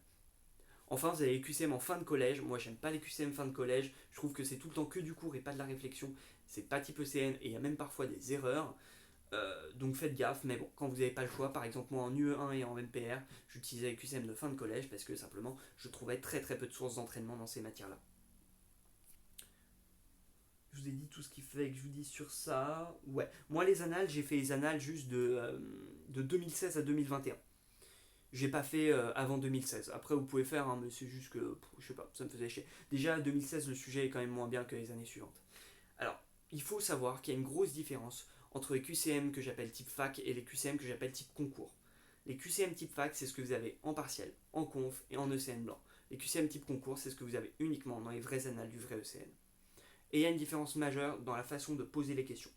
Enfin, vous avez les QCM en fin de collège. Moi, j'aime pas les QCM fin de collège. Je trouve que c'est tout le temps que du cours et pas de la réflexion. C'est pas type ECN et il y a même parfois des erreurs. Donc faites gaffe, mais bon, quand vous n'avez pas le choix, par exemple moi en UE1 et en MPR, j'utilisais les QCM de fin de collège parce que simplement je trouvais très très peu de sources d'entraînement dans ces matières-là. Je vous ai dit tout ce qu'il fallait que je vous dise sur ça. Ouais, moi les annales, j'ai fait les annales juste de 2016 à 2021. J'ai pas fait avant 2016. Après, vous pouvez faire, hein, mais c'est juste que, je sais pas, ça me faisait chier. Déjà, 2016, le sujet est quand même moins bien que les années suivantes. Alors, il faut savoir qu'il y a une grosse différence entre les QCM que j'appelle type fac et les QCM que j'appelle type concours. Les QCM type fac, c'est ce que vous avez en partiel, en conf et en ECN blanc. Les QCM type concours, c'est ce que vous avez uniquement dans les vrais annales du vrai ECN. Et il y a une différence majeure dans la façon de poser les questions.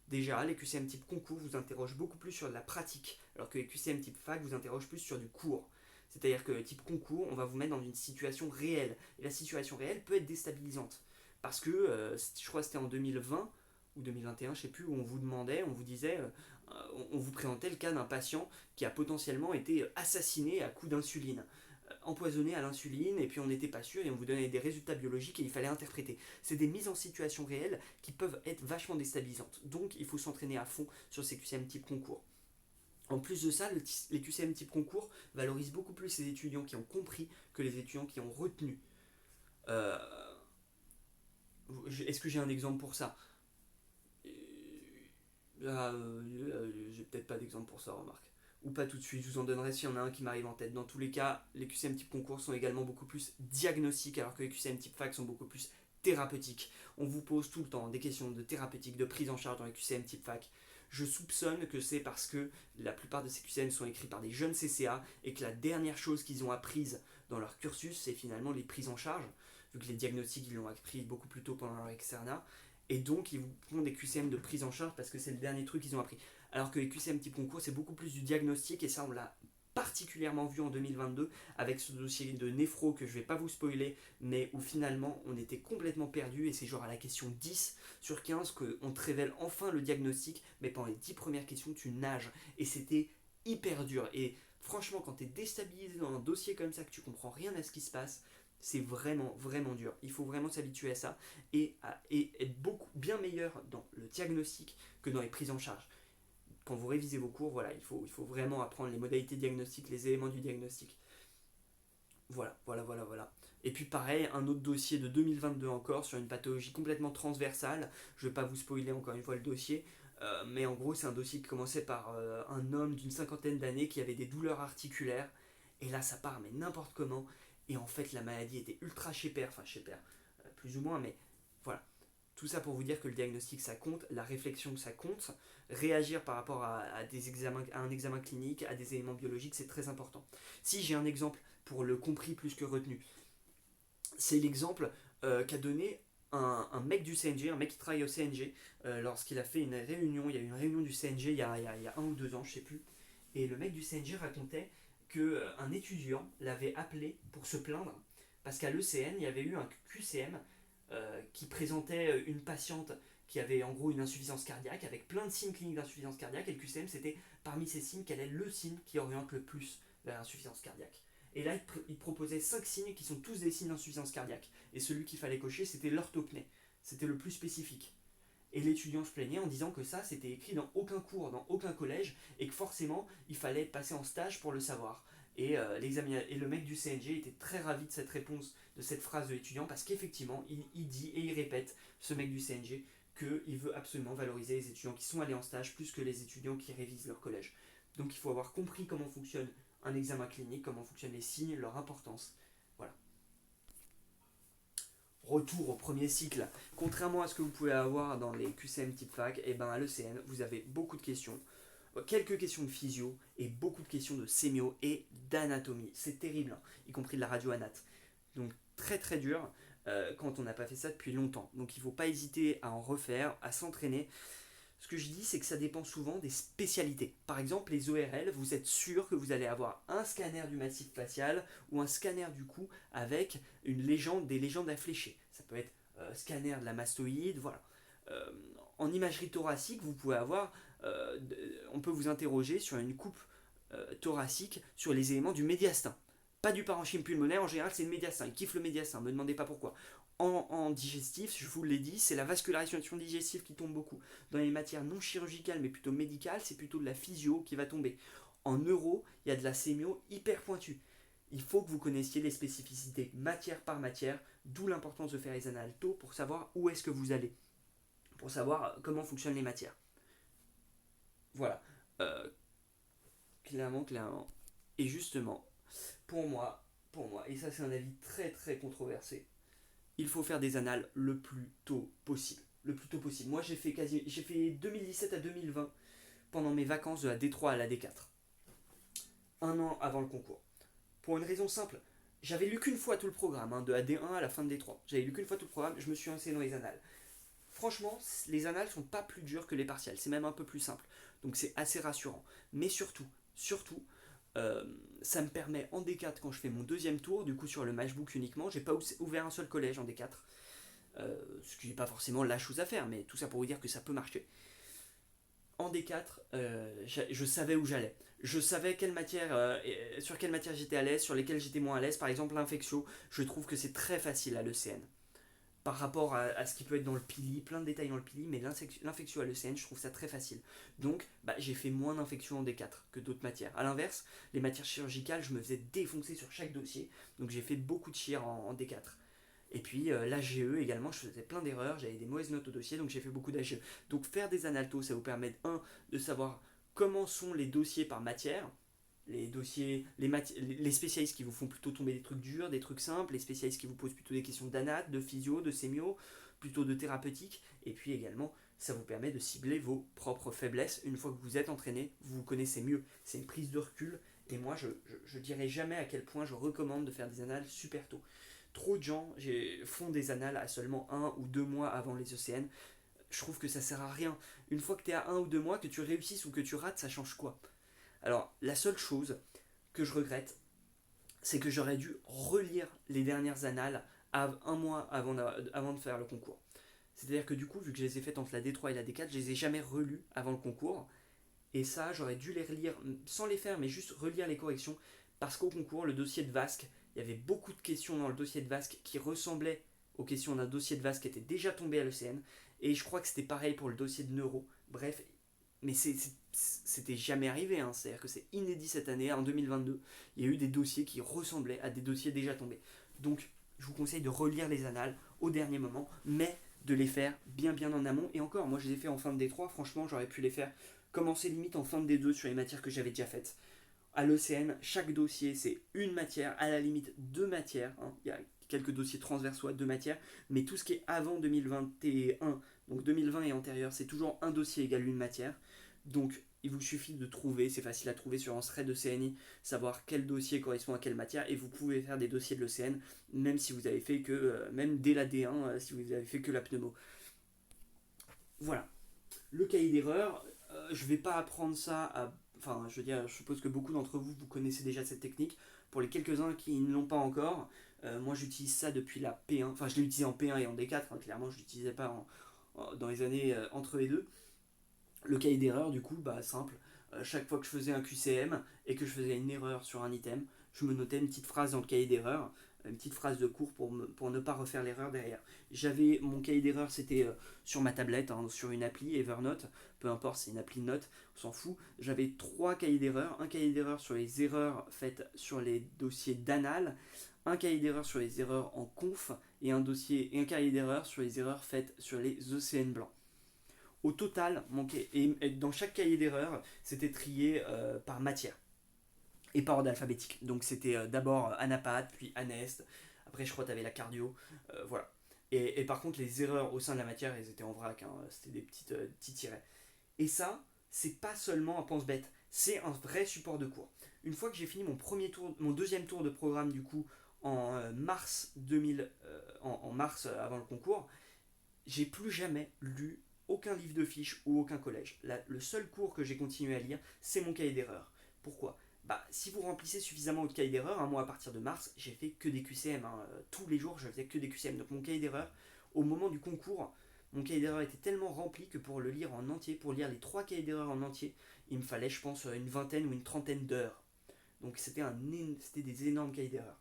Déjà, les QCM type concours vous interrogent beaucoup plus sur de la pratique, alors que les QCM type fac vous interrogent plus sur du cours. C'est-à-dire que type concours, on va vous mettre dans une situation réelle. Et la situation réelle peut être déstabilisante. Parce que, je crois que c'était en 2020 ou 2021, je ne sais plus, où on vous demandait, on vous disait, on vous présentait le cas d'un patient qui a potentiellement été assassiné à coups d'insuline, empoisonné à l'insuline, et puis on n'était pas sûr, et on vous donnait des résultats biologiques et il fallait interpréter. C'est des mises en situation réelles qui peuvent être vachement déstabilisantes. Donc il faut s'entraîner à fond sur ces QCM type concours. En plus de ça, les QCM type concours valorisent beaucoup plus les étudiants qui ont compris que les étudiants qui ont retenu. Euh, Est-ce que j'ai un exemple pour ça? J'ai peut-être pas d'exemple pour ça, remarque. Ou pas tout de suite, je vous en donnerai s'il y en a un qui m'arrive en tête. Dans tous les cas, les QCM type concours sont également beaucoup plus diagnostiques, alors que les QCM type fac sont beaucoup plus thérapeutiques. On vous pose tout le temps des questions de thérapeutique, de prise en charge dans les QCM type fac. Je soupçonne que c'est parce que la plupart de ces QCM sont écrits par des jeunes CCA et que la dernière chose qu'ils ont apprise dans leur cursus, c'est finalement les prises en charge, vu que les diagnostics, ils l'ont appris beaucoup plus tôt pendant leur externat. Et donc, ils vous font des QCM de prise en charge parce que c'est le dernier truc qu'ils ont appris. Alors que les QCM type concours, c'est beaucoup plus du diagnostic, et ça, on l'a particulièrement vu en 2022 avec ce dossier de néphro que je vais pas vous spoiler, mais où finalement on était complètement perdu, et c'est genre à la question 10 sur 15 qu'on te révèle enfin le diagnostic, mais pendant les 10 premières questions tu nages, et c'était hyper dur. Et franchement, quand tu es déstabilisé dans un dossier comme ça, que tu comprends rien à ce qui se passe, C'est vraiment, vraiment dur. Il faut vraiment s'habituer à ça et être beaucoup bien meilleur dans le diagnostic que dans les prises en charge. Quand vous révisez vos cours, voilà, il faut vraiment apprendre les modalités de diagnostic, les éléments du diagnostic. Voilà, voilà, voilà, voilà. Et puis pareil, un autre dossier de 2022 encore sur une pathologie complètement transversale. Je ne vais pas vous spoiler encore une fois le dossier, mais en gros c'est un dossier qui commençait par un homme d'une cinquantaine d'années qui avait des douleurs articulaires. Et là ça part mais n'importe comment. Et en fait la maladie était ultra chez-père, enfin chez-père, plus ou moins, mais voilà. Tout ça pour vous dire que le diagnostic ça compte, la réflexion ça compte, réagir par rapport des examens, à un examen clinique, à des éléments biologiques, c'est très important. Si j'ai un exemple pour le compris plus que retenu, c'est l'exemple qu'a donné un mec du CNG, un mec qui travaille au CNG, lorsqu'il a fait une réunion, il y a eu une réunion du CNG il y a 1 ou 2 ans, je sais plus, et le mec du CNG racontait qu'un étudiant l'avait appelé pour se plaindre, parce qu'à l'ECN, il y avait eu un QCM qui présentait une patiente qui avait en gros une insuffisance cardiaque, avec plein de signes cliniques d'insuffisance cardiaque, et le QCM c'était parmi ces signes, quel est le signe qui oriente le plus vers l'insuffisance cardiaque. Et là, il proposait 5 signes qui sont tous des signes d'insuffisance cardiaque. Et celui qu'il fallait cocher, c'était l'orthopnée. C'était le plus spécifique. Et l'étudiant se plaignait en disant que ça, c'était écrit dans aucun cours, dans aucun collège, et que forcément, il fallait passer en stage pour le savoir. Et le mec du CNG était très ravi de cette réponse, de cette phrase de l'étudiant, parce qu'effectivement, il dit et il répète, ce mec du CNG, qu'il veut absolument valoriser les étudiants qui sont allés en stage plus que les étudiants qui révisent leur collège. Donc il faut avoir compris comment fonctionne un examen clinique, comment fonctionnent les signes, leur importance. Voilà. Retour au premier cycle. Contrairement à ce que vous pouvez avoir dans les QCM type fac, et ben à l'ECN, vous avez beaucoup de questions. Quelques questions de physio et beaucoup de questions de sémio et d'anatomie. C'est terrible, hein, y compris de la radio-anat. Donc très très dur quand on n'a pas fait ça depuis longtemps. Donc il ne faut pas hésiter à en refaire, à s'entraîner. Ce que je dis, c'est que ça dépend souvent des spécialités. Par exemple, les ORL, vous êtes sûr que vous allez avoir un scanner du massif facial ou un scanner du cou avec des légendes à flécher. Ça peut être scanner de la mastoïde, voilà. Euh, En imagerie thoracique, vous pouvez avoir, on peut vous interroger sur une coupe thoracique sur les éléments du médiastin. Pas du parenchyme pulmonaire, en général c'est le médiastin. Il kiffe le médiastin, ne me demandez pas pourquoi. En digestif, je vous l'ai dit, c'est la vascularisation digestive qui tombe beaucoup. Dans les matières non chirurgicales mais plutôt médicales, c'est plutôt de la physio qui va tomber. En neuro, il y a de la sémio hyper pointue. Il faut que vous connaissiez les spécificités matière par matière, d'où l'importance de faire les annales tôt pour savoir où est-ce que vous allez, pour savoir comment fonctionnent les matières. Voilà. Euh, Clairement, clairement. Et justement, pour moi, et ça c'est un avis très très controversé, il faut faire des annales le plus tôt possible. Le plus tôt possible. Moi j'ai fait 2017 à 2020 pendant mes vacances de la D3 à la D4. Un an avant le concours. Pour une raison simple, j'avais lu qu'une fois tout le programme, hein, de la D1 à la fin de D3. J'avais lu qu'une fois tout le programme, je me suis lancé dans les annales. Franchement, les annales sont pas plus dures que les partiels, c'est même un peu plus simple. Donc c'est assez rassurant. Mais surtout, ça me permet en D4 quand je fais mon deuxième tour, du coup sur le matchbook uniquement, j'ai pas ouvert un seul collège en D4. Ce qui n'est pas forcément la chose à faire, mais tout ça pour vous dire que ça peut marcher. En D4, je savais où j'allais. Je savais sur quelle matière j'étais à l'aise, sur lesquelles j'étais moins à l'aise. Par exemple, l'infectio, je trouve que c'est très facile à l'ECN. Par rapport à ce qui peut être dans le PILI, plein de détails dans le PILI, mais l'infectio à l'ECN, je trouve ça très facile. Donc, j'ai fait moins d'infections en D4 que d'autres matières. A l'inverse, les matières chirurgicales, je me faisais défoncer sur chaque dossier, donc j'ai fait beaucoup de chir en D4. Et puis l'AGE également, je faisais plein d'erreurs, j'avais des mauvaises notes au dossier, donc j'ai fait beaucoup d'AGE. Donc faire des analtos, ça vous permet, de savoir comment sont les dossiers par matière, les dossiers, les spécialistes qui vous font plutôt tomber des trucs durs, des trucs simples, les spécialistes qui vous posent plutôt des questions d'anat, de physio, de sémio, plutôt de thérapeutique, et puis également ça vous permet de cibler vos propres faiblesses. Une fois que vous êtes entraîné, vous vous connaissez mieux. C'est une prise de recul, et moi je dirais jamais à quel point je recommande de faire des annales super tôt. Trop de gens font des annales à seulement 1 ou 2 mois avant les ECN. Je trouve que ça sert à rien. Une fois que tu es à 1 ou 2 mois, que tu réussisses ou que tu rates, ça change quoi? Alors, la seule chose que je regrette, c'est que j'aurais dû relire les dernières annales un mois avant de faire le concours. C'est-à-dire que du coup, vu que je les ai faites entre la D3 et la D4, je les ai jamais relues avant le concours. Et ça, j'aurais dû les relire sans les faire, mais juste relire les corrections. Parce qu'au concours, le dossier de Vasque il y avait beaucoup de questions dans le dossier de Vasque qui ressemblaient aux questions d'un dossier de Vasque qui était déjà tombé à l'ECN. Et je crois que c'était pareil pour le dossier de Neuro. Bref, mais c'était jamais arrivé, hein. C'est-à-dire que c'est inédit cette année, en 2022. Il y a eu des dossiers qui ressemblaient à des dossiers déjà tombés. Donc, je vous conseille de relire les annales au dernier moment, mais de les faire bien en amont. Et encore, moi je les ai fait en fin de D3, franchement, j'aurais pu les faire commencer limite en fin de D2 sur les matières que j'avais déjà faites. À l'ECN, chaque dossier c'est une matière, à la limite deux matières, hein. Il y a quelques dossiers transversaux à deux matières, mais tout ce qui est avant 2021, donc 2020 et antérieur, c'est toujours un dossier égal une matière. Donc il vous suffit de trouver, c'est facile à trouver sur un thread de CNI, savoir quel dossier correspond à quelle matière, et vous pouvez faire des dossiers de l'ECN, même si vous avez fait que, même dès la D1, si vous avez fait que la pneumo. Voilà. Le cahier d'erreur, je vais pas apprendre ça à. Enfin, je veux dire, je suppose que beaucoup d'entre vous, vous connaissez déjà cette technique. Pour les quelques-uns qui ne l'ont pas encore, moi j'utilise ça depuis la P1. Enfin, je l'ai utilisé en P1 et en D4, hein, clairement, je l'utilisais pas dans les années entre les deux. Le cahier d'erreur, du coup, bah simple. Chaque fois que je faisais un QCM et que je faisais une erreur sur un item, je me notais une petite phrase dans le cahier d'erreur, une petite phrase de cours pour ne pas refaire l'erreur derrière. J'avais mon cahier d'erreur, c'était sur ma tablette, hein, sur une appli Evernote, peu importe, c'est une appli de notes, on s'en fout. J'avais trois cahiers d'erreur, un cahier d'erreur sur les erreurs faites sur les dossiers d'anal, un cahier d'erreur sur les erreurs en conf et un cahier d'erreur sur les erreurs faites sur les ECN blancs. Au total, et dans chaque cahier d'erreur, c'était trié par matière et par ordre alphabétique. Donc c'était d'abord Anapath, puis Anest. Après, je crois que tu avais la cardio. Voilà. Et par contre, les erreurs au sein de la matière, elles étaient en vrac. Hein, c'était des petits tirets. Et ça, c'est pas seulement un pense-bête. C'est un vrai support de cours. Une fois que j'ai fini mon deuxième tour de programme, du coup, en mars 2000, en mars avant le concours, j'ai plus jamais lu aucun livre de fiches ou aucun collège. Le seul cours que j'ai continué à lire, c'est mon cahier d'erreur. Pourquoi? Bah, si vous remplissez suffisamment votre cahier d'erreur, hein, moi à partir de mars, j'ai fait que des QCM. Hein. Tous les jours, je faisais que des QCM. Donc mon cahier d'erreur, au moment du concours, mon cahier d'erreur était tellement rempli que pour le lire en entier, pour lire les trois cahiers d'erreur en entier, il me fallait, je pense, une vingtaine ou une trentaine d'heures. Donc c'était des énormes cahiers d'erreur.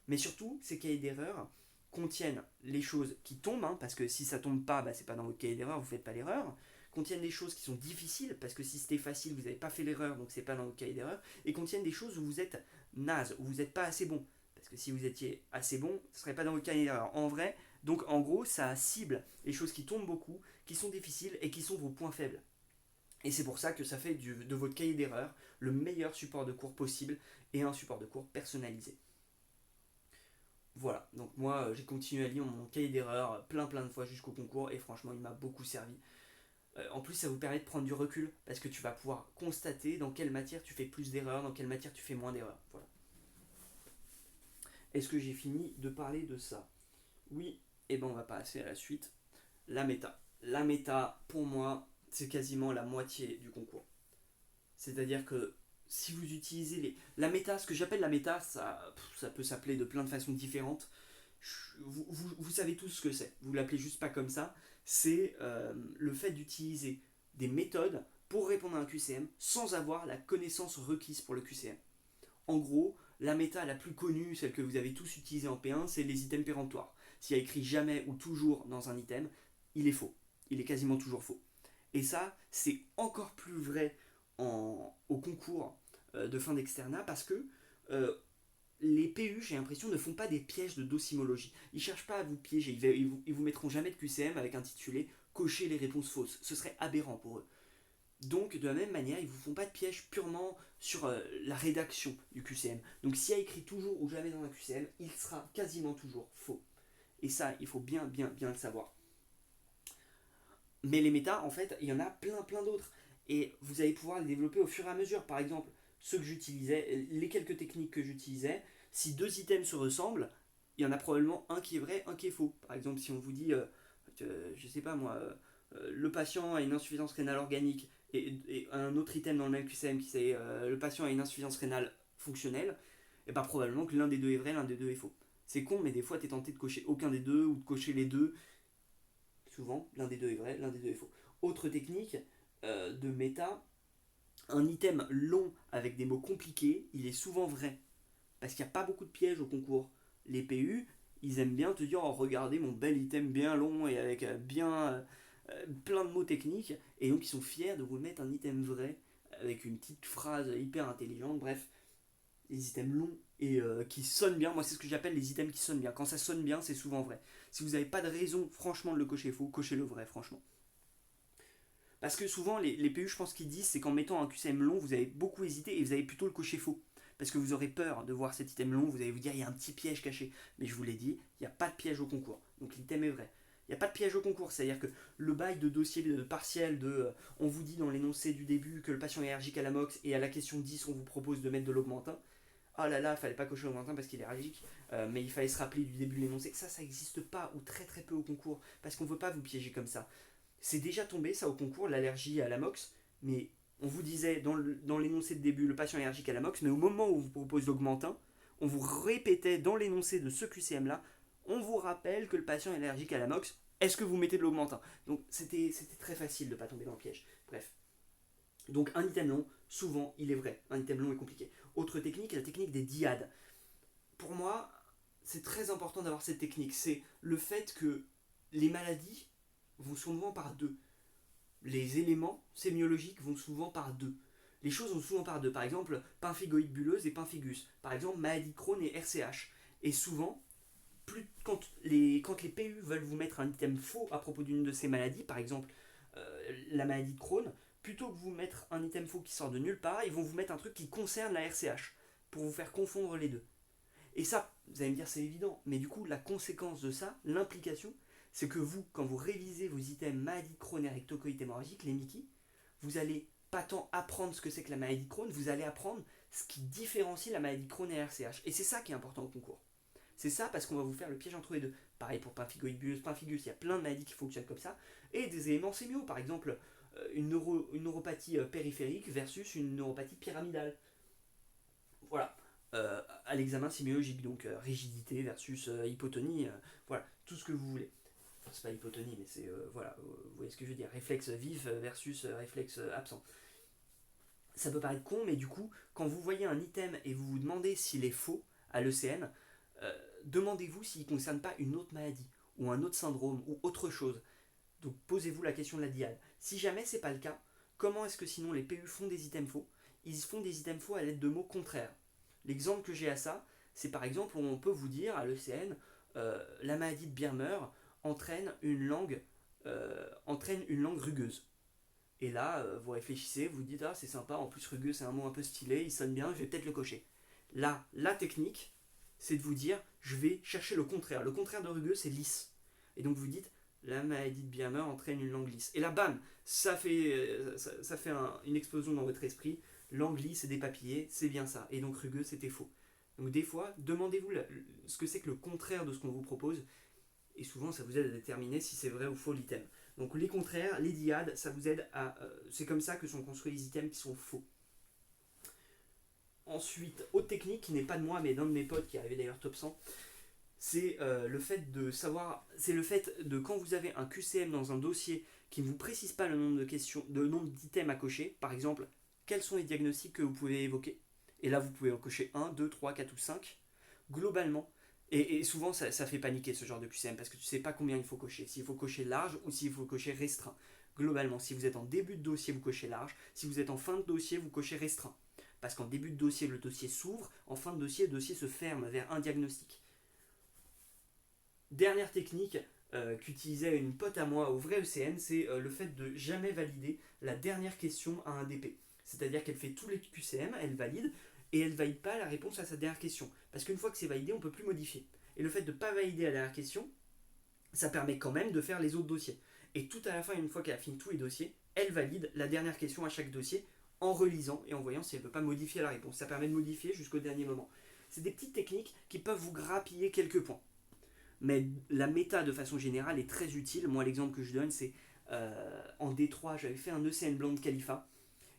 Mais surtout, ces cahiers d'erreur contiennent les choses qui tombent, hein, parce que si ça tombe pas, bah, c'est pas dans votre cahier d'erreur, vous faites pas l'erreur. Contiennent des choses qui sont difficiles, parce que si c'était facile, vous n'avez pas fait l'erreur, donc c'est pas dans votre cahier d'erreur. Et contiennent des choses où vous êtes naze, où vous n'êtes pas assez bon. Parce que si vous étiez assez bon, ce serait pas dans votre cahier d'erreur. En vrai, donc en gros, ça cible les choses qui tombent beaucoup, qui sont difficiles et qui sont vos points faibles. Et c'est pour ça que ça fait de votre cahier d'erreur le meilleur support de cours possible et un support de cours personnalisé. Voilà, donc moi j'ai continué à lire mon cahier d'erreur plein de fois jusqu'au concours et franchement il m'a beaucoup servi. En plus ça vous permet de prendre du recul parce que tu vas pouvoir constater dans quelle matière tu fais plus d'erreurs, dans quelle matière tu fais moins d'erreurs. Voilà. Est-ce que j'ai fini de parler de ça? Oui, et ben on va passer à la suite. La méta. La méta, pour moi, c'est quasiment la moitié du concours. C'est-à-dire que si vous utilisez la méta, ce que j'appelle la méta, ça peut s'appeler de plein de façons différentes. Vous savez tous ce que c'est. Vous l'appelez juste pas comme ça. C'est le fait d'utiliser des méthodes pour répondre à un QCM sans avoir la connaissance requise pour le QCM. En gros, la méta la plus connue, celle que vous avez tous utilisée en P1, c'est les items péremptoires. S'il y a écrit jamais ou toujours dans un item, il est faux. Il est quasiment toujours faux. Et ça, c'est encore plus vrai au concours de fin d'externat parce que les PU, j'ai l'impression, ne font pas des pièges de docimologie. Ils ne cherchent pas à vous piéger. Ils vous mettront jamais de QCM avec intitulé cocher les réponses fausses. Ce serait aberrant pour eux. Donc, de la même manière, ils ne vous font pas de piège purement sur la rédaction du QCM. Donc, s'il y a écrit toujours ou jamais dans un QCM, il sera quasiment toujours faux. Et ça, il faut bien le savoir. Mais les méta, en fait, il y en a plein d'autres. Et vous allez pouvoir les développer au fur et à mesure. Par exemple, ceux que j'utilisais, les quelques techniques que j'utilisais, si deux items se ressemblent, il y en a probablement un qui est vrai, un qui est faux. Par exemple, si on vous dit, je sais pas moi, le patient a une insuffisance rénale organique et un autre item dans le même QCM qui c'est le patient a une insuffisance rénale fonctionnelle, et bien probablement que l'un des deux est vrai, l'un des deux est faux. C'est con, mais des fois tu es tenté de cocher aucun des deux ou de cocher les deux. Souvent, l'un des deux est vrai, l'un des deux est faux. Autre technique de méta, un item long avec des mots compliqués, il est souvent vrai. parce qu'il n'y a pas beaucoup de pièges au concours. Les PU, ils aiment bien te dire oh, regardez mon bel item bien long et avec plein de mots techniques, et donc ils sont fiers de vous mettre un item vrai avec une petite phrase hyper intelligente. Bref, les items longs et qui sonnent bien. Moi, c'est ce que j'appelle les items qui sonnent bien. Quand ça sonne bien, c'est souvent vrai. Si vous n'avez pas de raison, franchement, de le cocher faux, cochez le vrai, franchement. Parce que souvent, les PU, je pense qu'ils disent, c'est qu'en mettant un QCM long, vous avez beaucoup hésité et vous allez plutôt le cocher faux. Parce que vous aurez peur de voir cet item long, vous allez vous dire, il y a un petit piège caché. Mais je vous l'ai dit, il n'y a pas de piège au concours. Donc l'item est vrai. Il n'y a pas de piège au concours, c'est-à-dire que le bail de dossier de partiel on vous dit dans l'énoncé du début que le patient est allergique à la MOX et à la question 10 on vous propose de mettre de l'augmentin. Ah là là, il fallait pas cocher l'augmentin parce qu'il est allergique, mais il fallait se rappeler du début de l'énoncé. Ça n'existe pas ou très très peu au concours parce qu'on ne veut pas vous piéger comme ça. C'est déjà tombé ça au concours, l'allergie à la MOX, mais on vous disait dans l'énoncé de début le patient est allergique à la MOX, mais au moment où on vous propose l'augmentin, on vous répétait dans l'énoncé de ce QCM là, on vous rappelle que le patient est allergique à la MOX, est-ce que vous mettez de l'augmentin? Donc c'était très facile de ne pas tomber dans le piège. Bref. Donc un item long, souvent il est vrai, un item long est compliqué. Autre technique, la technique des dyades. Pour moi, c'est très important d'avoir cette technique, c'est le fait que les maladies vont souvent par deux. Les éléments sémiologiques vont souvent par deux. Les choses vont souvent par deux. Par exemple, pemphigoïde bulleuse et pemphigus. Par exemple, maladie de Crohn et RCH. Et souvent, quand les PU veulent vous mettre un item faux à propos d'une de ces maladies, par exemple la maladie de Crohn, plutôt que vous mettre un item faux qui sort de nulle part, ils vont vous mettre un truc qui concerne la RCH pour vous faire confondre les deux. Et ça, vous allez me dire c'est évident, mais du coup la conséquence de ça, l'implication, c'est que vous, quand vous révisez vos items maladie de Crohn et rectocoïte hémorragique, les Mickey, vous allez pas tant apprendre ce que c'est que la maladie de Crohn, vous allez apprendre ce qui différencie la maladie de Crohn et la RCH. Et c'est ça qui est important au concours. C'est ça parce qu'on va vous faire le piège entre les deux. Pareil pour pemphigoïde bulleuse, pemphigus, il y a plein de maladies qui fonctionnent comme ça. Et des éléments sémiaux, par exemple une neuropathie périphérique versus une neuropathie pyramidale. Voilà. À l'examen sémiologique, donc rigidité versus hypotonie, voilà, tout ce que vous voulez. Enfin, c'est pas hypotonie, mais c'est, voilà, vous voyez ce que je veux dire, réflexe vif versus réflexe absent. Ça peut paraître con, mais du coup, quand vous voyez un item et vous vous demandez s'il est faux à l'ECN, demandez-vous s'il ne concerne pas une autre maladie, ou un autre syndrome, ou autre chose. Donc posez-vous la question de la diade. Si jamais c'est pas le cas, comment est-ce que sinon les PU font des items faux? Ils font des items faux à l'aide de mots contraires. L'exemple que j'ai à ça, c'est par exemple où on peut vous dire à l'ECN, la maladie de Birmer entraîne une langue rugueuse. Et là, vous réfléchissez, vous dites ah c'est sympa, en plus rugueux c'est un mot un peu stylé, il sonne bien, je vais peut-être le cocher. Là, la technique, c'est de vous dire je vais chercher le contraire. Le contraire de rugueux c'est lisse. Et donc vous dites la maladie de Birmer entraîne une langue lisse. Et là, bam, ça fait une explosion dans votre esprit. Langue lisse et des papillés, c'est bien ça. Et donc rugueux, c'était faux. Donc des fois, demandez-vous ce que c'est que le contraire de ce qu'on vous propose. Et souvent, ça vous aide à déterminer si c'est vrai ou faux l'item. Donc les contraires, les dyades, ça vous aide à... c'est comme ça que sont construits les items qui sont faux. Ensuite, autre technique qui n'est pas de moi, mais d'un de mes potes qui est arrivé d'ailleurs top 100, c'est le fait de savoir, c'est le fait de quand vous avez un QCM dans un dossier qui ne vous précise pas le nombre de questions, le nombre d'items à cocher, par exemple, quels sont les diagnostics que vous pouvez évoquer? Et là, vous pouvez en cocher 1, 2, 3, 4 ou 5. Globalement, et souvent ça fait paniquer ce genre de QCM parce que tu ne sais pas combien il faut cocher, s'il faut cocher large ou s'il faut cocher restreint. Globalement, si vous êtes en début de dossier, vous cochez large, si vous êtes en fin de dossier, vous cochez restreint. Parce qu'en début de dossier, le dossier s'ouvre, en fin de dossier, le dossier se ferme vers un diagnostic. Dernière technique qu'utilisait une pote à moi au vrai ECN, c'est le fait de jamais valider la dernière question à un DP. C'est-à-dire qu'elle fait tous les QCM, elle valide, et elle ne valide pas la réponse à sa dernière question. Parce qu'une fois que c'est validé, on ne peut plus modifier. Et le fait de ne pas valider la dernière question, ça permet quand même de faire les autres dossiers. Et tout à la fin, une fois qu'elle a fini tous les dossiers, elle valide la dernière question à chaque dossier en relisant et en voyant si elle ne peut pas modifier la réponse. Ça permet de modifier jusqu'au dernier moment. C'est des petites techniques qui peuvent vous grappiller quelques points. Mais la méta, de façon générale, est très utile. Moi, l'exemple que je donne, c'est en D3, j'avais fait un ECN blanc de Khalifa.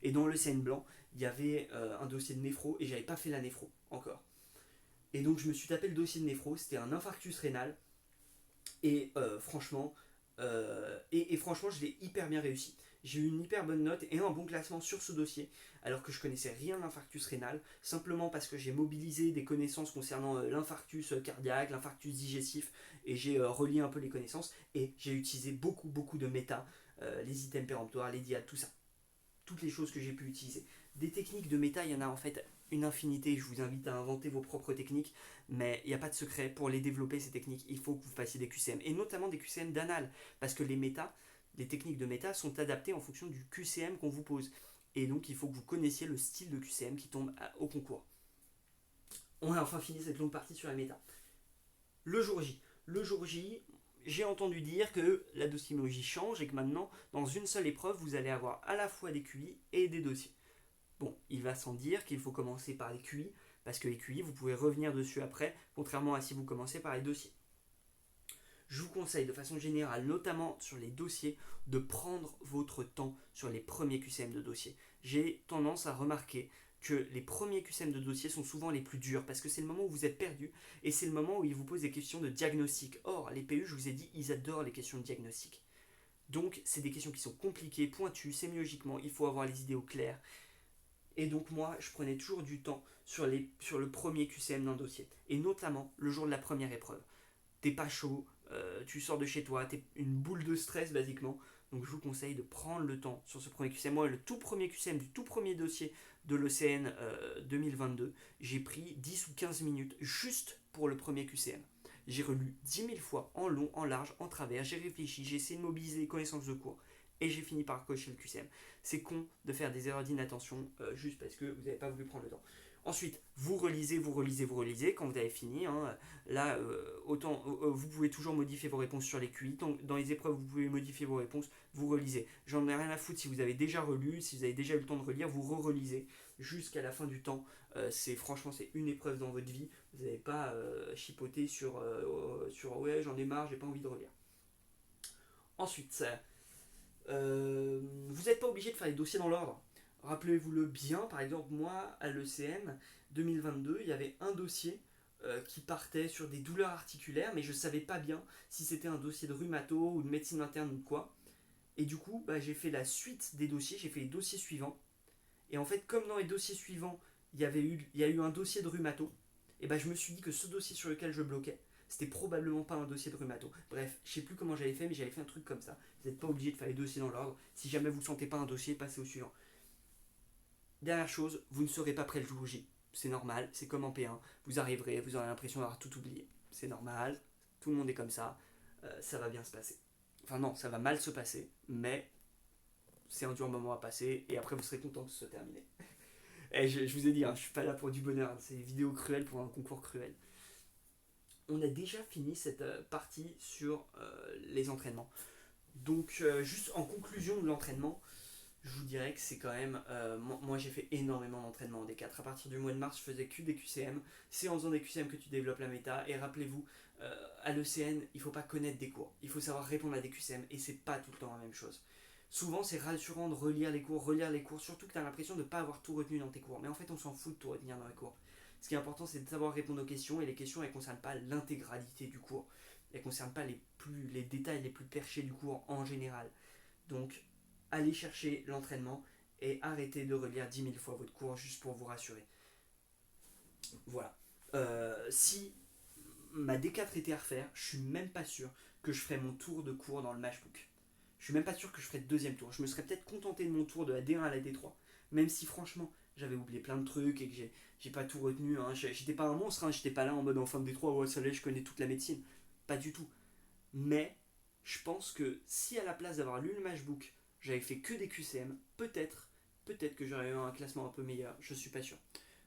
Et dans l'ECN blanc, il y avait un dossier de néphro et j'avais pas fait la néphro encore. Et donc, je me suis tapé le dossier de néphro. C'était un infarctus rénal. Et franchement, Et franchement, je l'ai hyper bien réussi. J'ai eu une hyper bonne note et un bon classement sur ce dossier, alors que je connaissais rien de l'infarctus rénal, simplement parce que j'ai mobilisé des connaissances concernant l'infarctus cardiaque, l'infarctus digestif, et j'ai relié un peu les connaissances, et j'ai utilisé beaucoup de méta, les items péremptoires, les diades, tout ça. Toutes les choses que j'ai pu utiliser. Des techniques de méta, il y en a en fait une infinité. Je vous invite à inventer vos propres techniques, mais il n'y a pas de secret. Pour les développer, ces techniques, il faut que vous fassiez des QCM, et notamment des QCM d'anal, parce que les techniques de méta sont adaptées en fonction du QCM qu'on vous pose. Et donc, il faut que vous connaissiez le style de QCM qui tombe au concours. On a enfin fini cette longue partie sur la méta. Le jour J. Le jour J, j'ai entendu dire que la dosymologie change et que maintenant, dans une seule épreuve, vous allez avoir à la fois des QI et des dossiers. Bon, il va sans dire qu'il faut commencer par les QI, parce que les QI, vous pouvez revenir dessus après, contrairement à si vous commencez par les dossiers. Je vous conseille de façon générale, notamment sur les dossiers, de prendre votre temps sur les premiers QCM de dossier. J'ai tendance à remarquer que les premiers QCM de dossier sont souvent les plus durs, parce que c'est le moment où vous êtes perdu, et c'est le moment où ils vous posent des questions de diagnostic. Or, les PU, je vous ai dit, ils adorent les questions de diagnostic. Donc, c'est des questions qui sont compliquées, pointues, sémiologiquement, il faut avoir les idées au clair. Et donc moi, je prenais toujours du temps sur le premier QCM d'un dossier. Et notamment le jour de la première épreuve. T'es pas chaud, tu sors de chez toi, t'es une boule de stress basiquement. Donc je vous conseille de prendre le temps sur ce premier QCM. Moi, le tout premier QCM du tout premier dossier de l'ECN 2022, j'ai pris 10 ou 15 minutes juste pour le premier QCM. J'ai relu 10 000 fois en long, en large, en travers, j'ai réfléchi, j'ai essayé de mobiliser les connaissances de cours et j'ai fini par cocher le QCM. C'est con de faire des erreurs d'inattention juste parce que vous n'avez pas voulu prendre le temps. Ensuite, vous relisez quand vous avez fini. Hein. Là, autant, vous pouvez toujours modifier vos réponses sur les QI. Dans les épreuves, vous pouvez modifier vos réponses. Vous relisez. J'en ai rien à foutre si vous avez déjà relu, si vous avez déjà eu le temps de relire, vous relisez jusqu'à la fin du temps. Franchement, c'est une épreuve dans votre vie. Vous n'avez pas chipoté sur ouais, j'en ai marre, j'ai pas envie de relire. Ensuite, vous n'êtes pas obligé de faire les dossiers dans l'ordre. Rappelez-vous-le bien, par exemple, moi, à l'ECN 2022, il y avait un dossier qui partait sur des douleurs articulaires, mais je ne savais pas bien si c'était un dossier de rhumato ou de médecine interne ou quoi. Et du coup, j'ai fait la suite des dossiers, j'ai fait les dossiers suivants. Et en fait, comme dans les dossiers suivants, il y a eu un dossier de rhumato, et je me suis dit que ce dossier sur lequel je bloquais, c'était probablement pas un dossier de rhumato. Bref, je sais plus comment j'avais fait, mais j'avais fait un truc comme ça. Vous n'êtes pas obligé de faire les dossiers dans l'ordre. Si jamais vous ne sentez pas un dossier, passez au suivant. Dernière chose, vous ne serez pas prêt le jour J. C'est normal, c'est comme en P1. Vous arriverez, vous aurez l'impression d'avoir tout oublié. C'est normal, tout le monde est comme ça. Ça va bien se passer. Enfin non, ça va mal se passer, mais c'est un dur moment à passer et après vous serez content que ce soit terminé. Et je vous ai dit, je suis pas là pour du bonheur, c'est une vidéo cruelle pour un concours cruel. On a déjà fini cette partie sur les entraînements. Donc, juste en conclusion de l'entraînement, je vous dirais que c'est quand même. Moi, j'ai fait énormément d'entraînement en D4. À partir du mois de mars, je faisais que des QCM. C'est en faisant des QCM que tu développes la méta. Et rappelez-vous, à l'ECN, il ne faut pas connaître des cours. Il faut savoir répondre à des QCM. Et c'est pas tout le temps la même chose. Souvent, c'est rassurant de relire les cours, surtout que tu as l'impression de ne pas avoir tout retenu dans tes cours. Mais en fait, on s'en fout de tout retenir dans les cours. Ce qui est important, c'est de savoir répondre aux questions. Et les questions, elles ne concernent pas l'intégralité du cours. Elles ne concernent pas les détails les plus perchés du cours en général. Donc, allez chercher l'entraînement et arrêtez de relire 10 000 fois votre cours juste pour vous rassurer. Voilà. Si ma D4 était à refaire, je suis même pas sûr que je ferais mon tour de cours dans le matchbook. Je suis même pas sûr que je ferais le deuxième tour. Je me serais peut-être contenté de mon tour de la D1 à la D3. Même si franchement, j'avais oublié plein de trucs et que j'ai pas tout retenu. Hein. J'étais pas un monstre, hein. J'étais pas là en mode en fin de D3, ouais, ça là, je connais toute la médecine. Pas du tout. Mais je pense que si à la place d'avoir lu le matchbook, j'avais fait que des QCM, peut-être que j'aurais eu un classement un peu meilleur. Je suis pas sûr.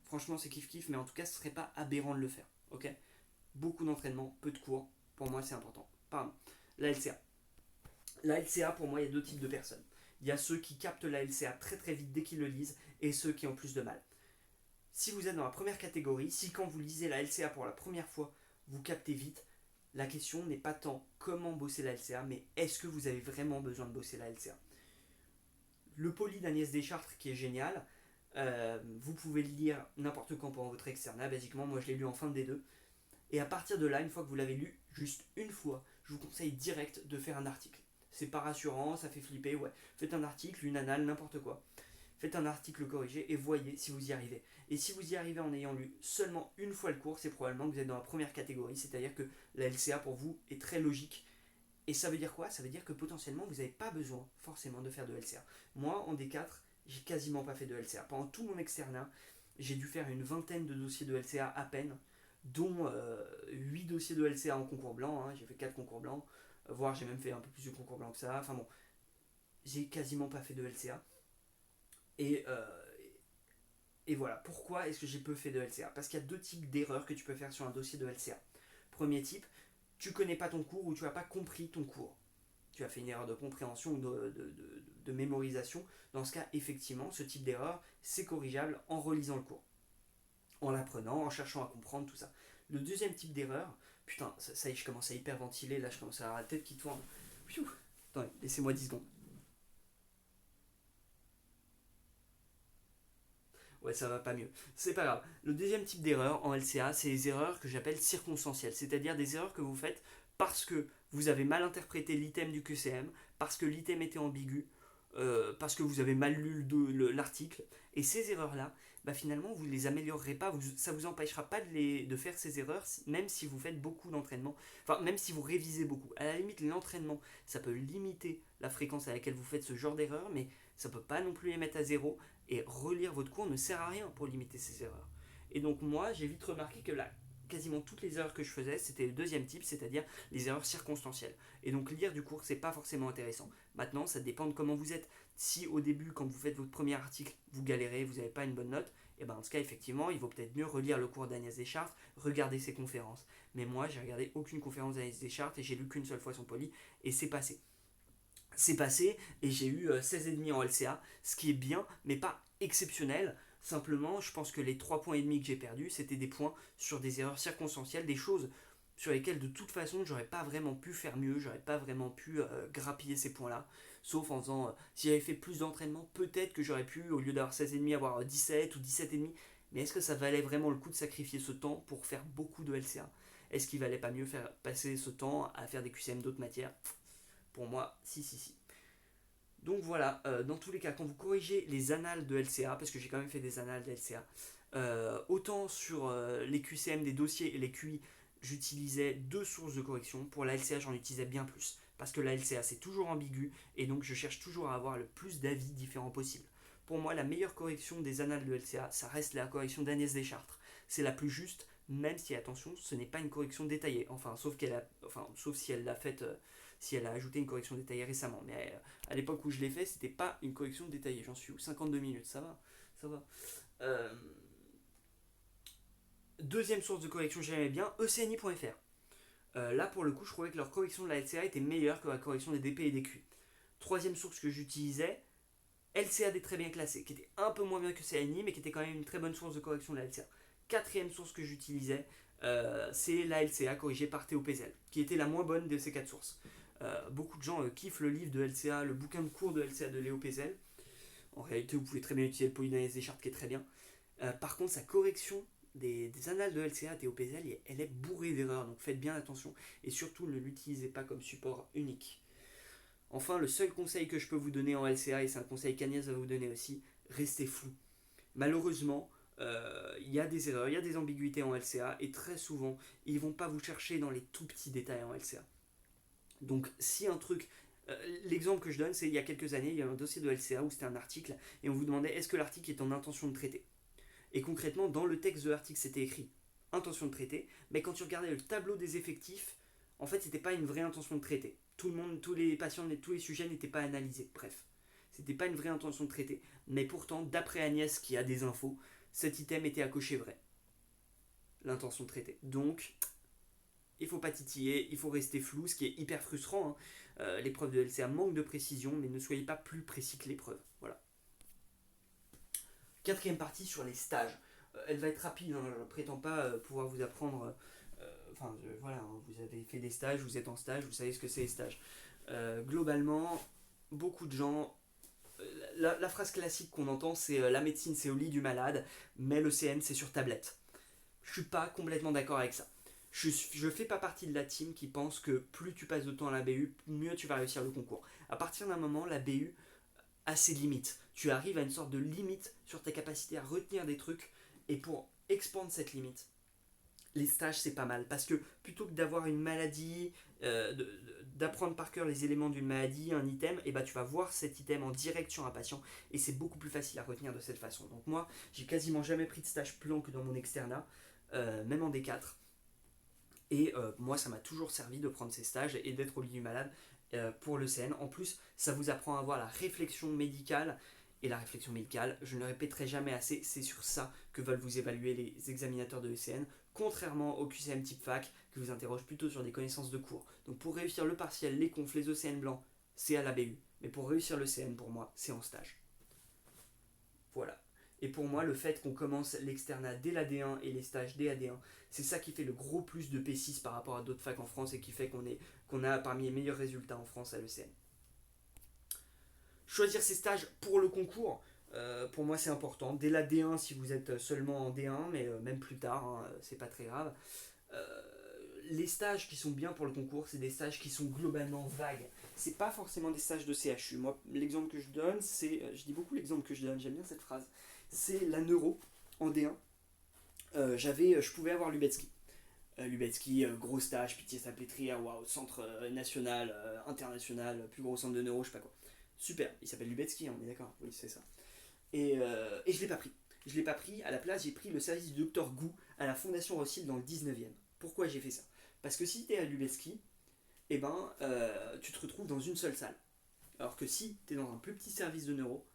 Franchement, c'est kiff-kiff, mais en tout cas, ce serait pas aberrant de le faire. Ok. Beaucoup d'entraînement, peu de cours. Pour moi, c'est important. Pardon. La LCA. La LCA, pour moi, il y a deux types de personnes. Il y a ceux qui captent la LCA très très vite dès qu'ils le lisent et ceux qui ont plus de mal. Si vous êtes dans la première catégorie, si quand vous lisez la LCA pour la première fois, vous captez vite, la question n'est pas tant comment bosser la LCA, mais est-ce que vous avez vraiment besoin de bosser la LCA. Le poly d'Agnès Deschartres qui est génial, vous pouvez le lire n'importe quand pendant votre externat, basiquement moi je l'ai lu en fin de D2, et à partir de là, une fois que vous l'avez lu juste une fois, je vous conseille direct de faire un article. C'est pas rassurant, ça fait flipper, ouais. Faites un article, une annale, n'importe quoi. Faites un article corrigé et voyez si vous y arrivez. Et si vous y arrivez en ayant lu seulement une fois le cours, c'est probablement que vous êtes dans la première catégorie, c'est-à-dire que la LCA pour vous est très logique. Et ça veut dire quoi? Ça veut dire que potentiellement vous n'avez pas besoin forcément de faire de LCA. Moi, en D4, j'ai quasiment pas fait de LCA. Pendant tout mon externat, j'ai dû faire une vingtaine de dossiers de LCA à peine, dont 8 dossiers de LCA en concours blanc. Hein. J'ai fait 4 concours blancs, voire j'ai même fait un peu plus de concours blancs que ça. Enfin bon, j'ai quasiment pas fait de LCA. Et, euh, et voilà, pourquoi est-ce que j'ai peu fait de LCA? Parce qu'il y a deux types d'erreurs que tu peux faire sur un dossier de LCA. Premier type, tu connais pas ton cours ou tu n'as pas compris ton cours. Tu as fait une erreur de compréhension ou de mémorisation. Dans ce cas, effectivement, ce type d'erreur, c'est corrigeable en relisant le cours, en l'apprenant, en cherchant à comprendre tout ça. Le deuxième type d'erreur, putain, ça y est, je commence à hyperventiler, là je commence à avoir la tête qui tourne. Attendez, laissez-moi 10 secondes. Ouais, ça va pas mieux. C'est pas grave. Le deuxième type d'erreur en LCA, c'est les erreurs que j'appelle circonstancielles, c'est-à-dire des erreurs que vous faites parce que vous avez mal interprété l'item du QCM, parce que l'item était ambigu, parce que vous avez mal lu l'article. Et ces erreurs-là, bah finalement, vous ne les améliorerez pas, ça ne vous empêchera pas de faire ces erreurs, même si vous faites beaucoup d'entraînement, enfin, même si vous révisez beaucoup. À la limite, l'entraînement, ça peut limiter la fréquence à laquelle vous faites ce genre d'erreurs, mais ça ne peut pas non plus les mettre à zéro. Et relire votre cours ne sert à rien pour limiter ces erreurs. Et donc moi, j'ai vite remarqué que là, quasiment toutes les erreurs que je faisais, c'était le deuxième type, c'est-à-dire les erreurs circonstancielles. Et donc lire du cours, c'est pas forcément intéressant. Maintenant, ça dépend de comment vous êtes. Si au début, quand vous faites votre premier article, vous galérez, vous n'avez pas une bonne note, et ben dans ce cas, effectivement, il vaut peut-être mieux relire le cours d'Agnès Deschartres, regarder ses conférences. Mais moi, j'ai regardé aucune conférence d'Agnès Deschartres et j'ai lu qu'une seule fois son poly, et c'est passé. C'est passé et j'ai eu 16,5 en LCA, ce qui est bien, mais pas exceptionnel. Simplement, je pense que les 3 points et demi que j'ai perdus, c'était des points sur des erreurs circonstancielles, des choses sur lesquelles de toute façon j'aurais pas vraiment pu faire mieux, j'aurais pas vraiment pu grappiller ces points-là. Sauf en faisant, si j'avais fait plus d'entraînement, peut-être que j'aurais pu, au lieu d'avoir 16,5, avoir 17 ou 17,5. Mais est-ce que ça valait vraiment le coup de sacrifier ce temps pour faire beaucoup de LCA? Est-ce qu'il valait pas mieux faire passer ce temps à faire des QCM d'autres matières? Pour moi, si, si, si. Donc voilà, dans tous les cas, quand vous corrigez les annales de LCA, parce que j'ai quand même fait des annales de LCA, autant sur les QCM des dossiers et les QI, j'utilisais deux sources de correction. Pour la LCA, j'en utilisais bien plus. Parce que la LCA, c'est toujours ambigu, et donc je cherche toujours à avoir le plus d'avis différents possible. Pour moi, la meilleure correction des annales de LCA, ça reste la correction d'Agnès Deschartres. C'est la plus juste, même si, attention, ce n'est pas une correction détaillée. Enfin, sauf si elle l'a faite, si elle a ajouté une correction détaillée récemment. Mais à l'époque où je l'ai fait, c'était pas une correction détaillée. J'en suis où? 52 minutes, ça va. Ça va. Euh, Deuxième source de correction que j'aimais bien, ecni.fr. Là, pour le coup, je trouvais que leur correction de la LCA était meilleure que la correction des DP et des QI. Troisième source que j'utilisais, LCAD très bien classé, qui était un peu moins bien que CNI, mais qui était quand même une très bonne source de correction de la LCA. Quatrième source que j'utilisais, c'est la LCA corrigée par Théo Pézel, qui était la moins bonne de ces quatre sources. Beaucoup de gens kiffent le livre de LCA, le bouquin de cours de LCA de Léo Pézel. En réalité, vous pouvez très bien utiliser le Polydynamique Deschartres qui est très bien. Par contre, sa correction des annales de LCA, Théo Pézel, elle est bourrée d'erreurs, donc faites bien attention. Et surtout, ne l'utilisez pas comme support unique. Enfin, le seul conseil que je peux vous donner en LCA, et c'est un conseil qu'Agnès va vous donner aussi, restez flou. Malheureusement, il y a des erreurs, il y a des ambiguïtés en LCA, et très souvent, ils ne vont pas vous chercher dans les tout petits détails en LCA. Donc, si un truc. L'exemple que je donne, c'est il y a quelques années, il y a un dossier de LCA où c'était un article, et on vous demandait est-ce que l'article est en intention de traiter. Et concrètement, dans le texte de l'article, c'était écrit intention de traiter, mais quand tu regardais le tableau des effectifs, en fait, c'était pas une vraie intention de traiter. Tout le monde, tous les patients, tous les sujets n'étaient pas analysés. Bref, c'était pas une vraie intention de traiter. Mais pourtant, d'après Agnès, qui a des infos, cet item était à cocher vrai. L'intention de traiter. Donc, il faut pas titiller, il faut rester flou, ce qui est hyper frustrant. Hein. L'épreuve de LCA manque de précision, mais ne soyez pas plus précis que l'épreuve. Voilà. Quatrième partie sur les stages. Elle va être rapide, hein, je ne prétends pas pouvoir vous apprendre. Voilà, hein, vous avez fait des stages, vous êtes en stage, vous savez ce que c'est les stages. Globalement, beaucoup de gens. La phrase classique qu'on entend, c'est la médecine c'est au lit du malade, mais le CN c'est sur tablette. Je suis pas complètement d'accord avec ça. Je fais pas partie de la team qui pense que plus tu passes de temps à la BU, mieux tu vas réussir le concours. À partir d'un moment, la BU a ses limites. Tu arrives à une sorte de limite sur ta capacité à retenir des trucs, et pour expandre cette limite, les stages c'est pas mal parce que plutôt que d'avoir une maladie, d'apprendre par cœur les éléments d'une maladie, un item, et bah tu vas voir cet item en direct sur un patient et c'est beaucoup plus facile à retenir de cette façon. Donc moi j'ai quasiment jamais pris de stage plan que dans mon externat, même en D4. Et moi, ça m'a toujours servi de prendre ces stages et d'être au lit du malade pour le CN. En plus, ça vous apprend à avoir la réflexion médicale. Et la réflexion médicale, je ne le répéterai jamais assez, c'est sur ça que veulent vous évaluer les examinateurs de ECN, contrairement au QCM type fac, qui vous interroge plutôt sur des connaissances de cours. Donc pour réussir le partiel, les confs, les ECN blancs, c'est à la BU. Mais pour réussir le CN, pour moi, c'est en stage. Voilà. Et pour moi, le fait qu'on commence l'externat dès la D1 et les stages dès la D1, c'est ça qui fait le gros plus de P6 par rapport à d'autres facs en France et qui fait qu'on a parmi les meilleurs résultats en France à l'ECN. Choisir ses stages pour le concours, pour moi c'est important. Dès la D1 si vous êtes seulement en D1, mais même plus tard, hein, c'est pas très grave. Euh, les stages qui sont bien pour le concours, c'est des stages qui sont globalement vagues. C'est pas forcément des stages de CHU. Moi, l'exemple que je donne, c'est. Je dis beaucoup l'exemple que je donne, j'aime bien cette phrase. C'est la neuro en D1. Je pouvais avoir Lubetsky. Lubetsky, gros stage, Pitié-Salpêtrière, waouh, centre national, international, plus gros centre de neuro, je sais pas quoi. Super, il s'appelle Lubetsky, on est d'accord, oui, c'est ça. Et je l'ai pas pris. Je l'ai pas pris, à la place, j'ai pris le service du docteur Gou à la Fondation Rothschild dans le 19e. Pourquoi j'ai fait ça? Parce que si tu es à Lubetsky, eh ben, tu te retrouves dans une seule salle. Alors que si tu es dans un plus petit service de neuro,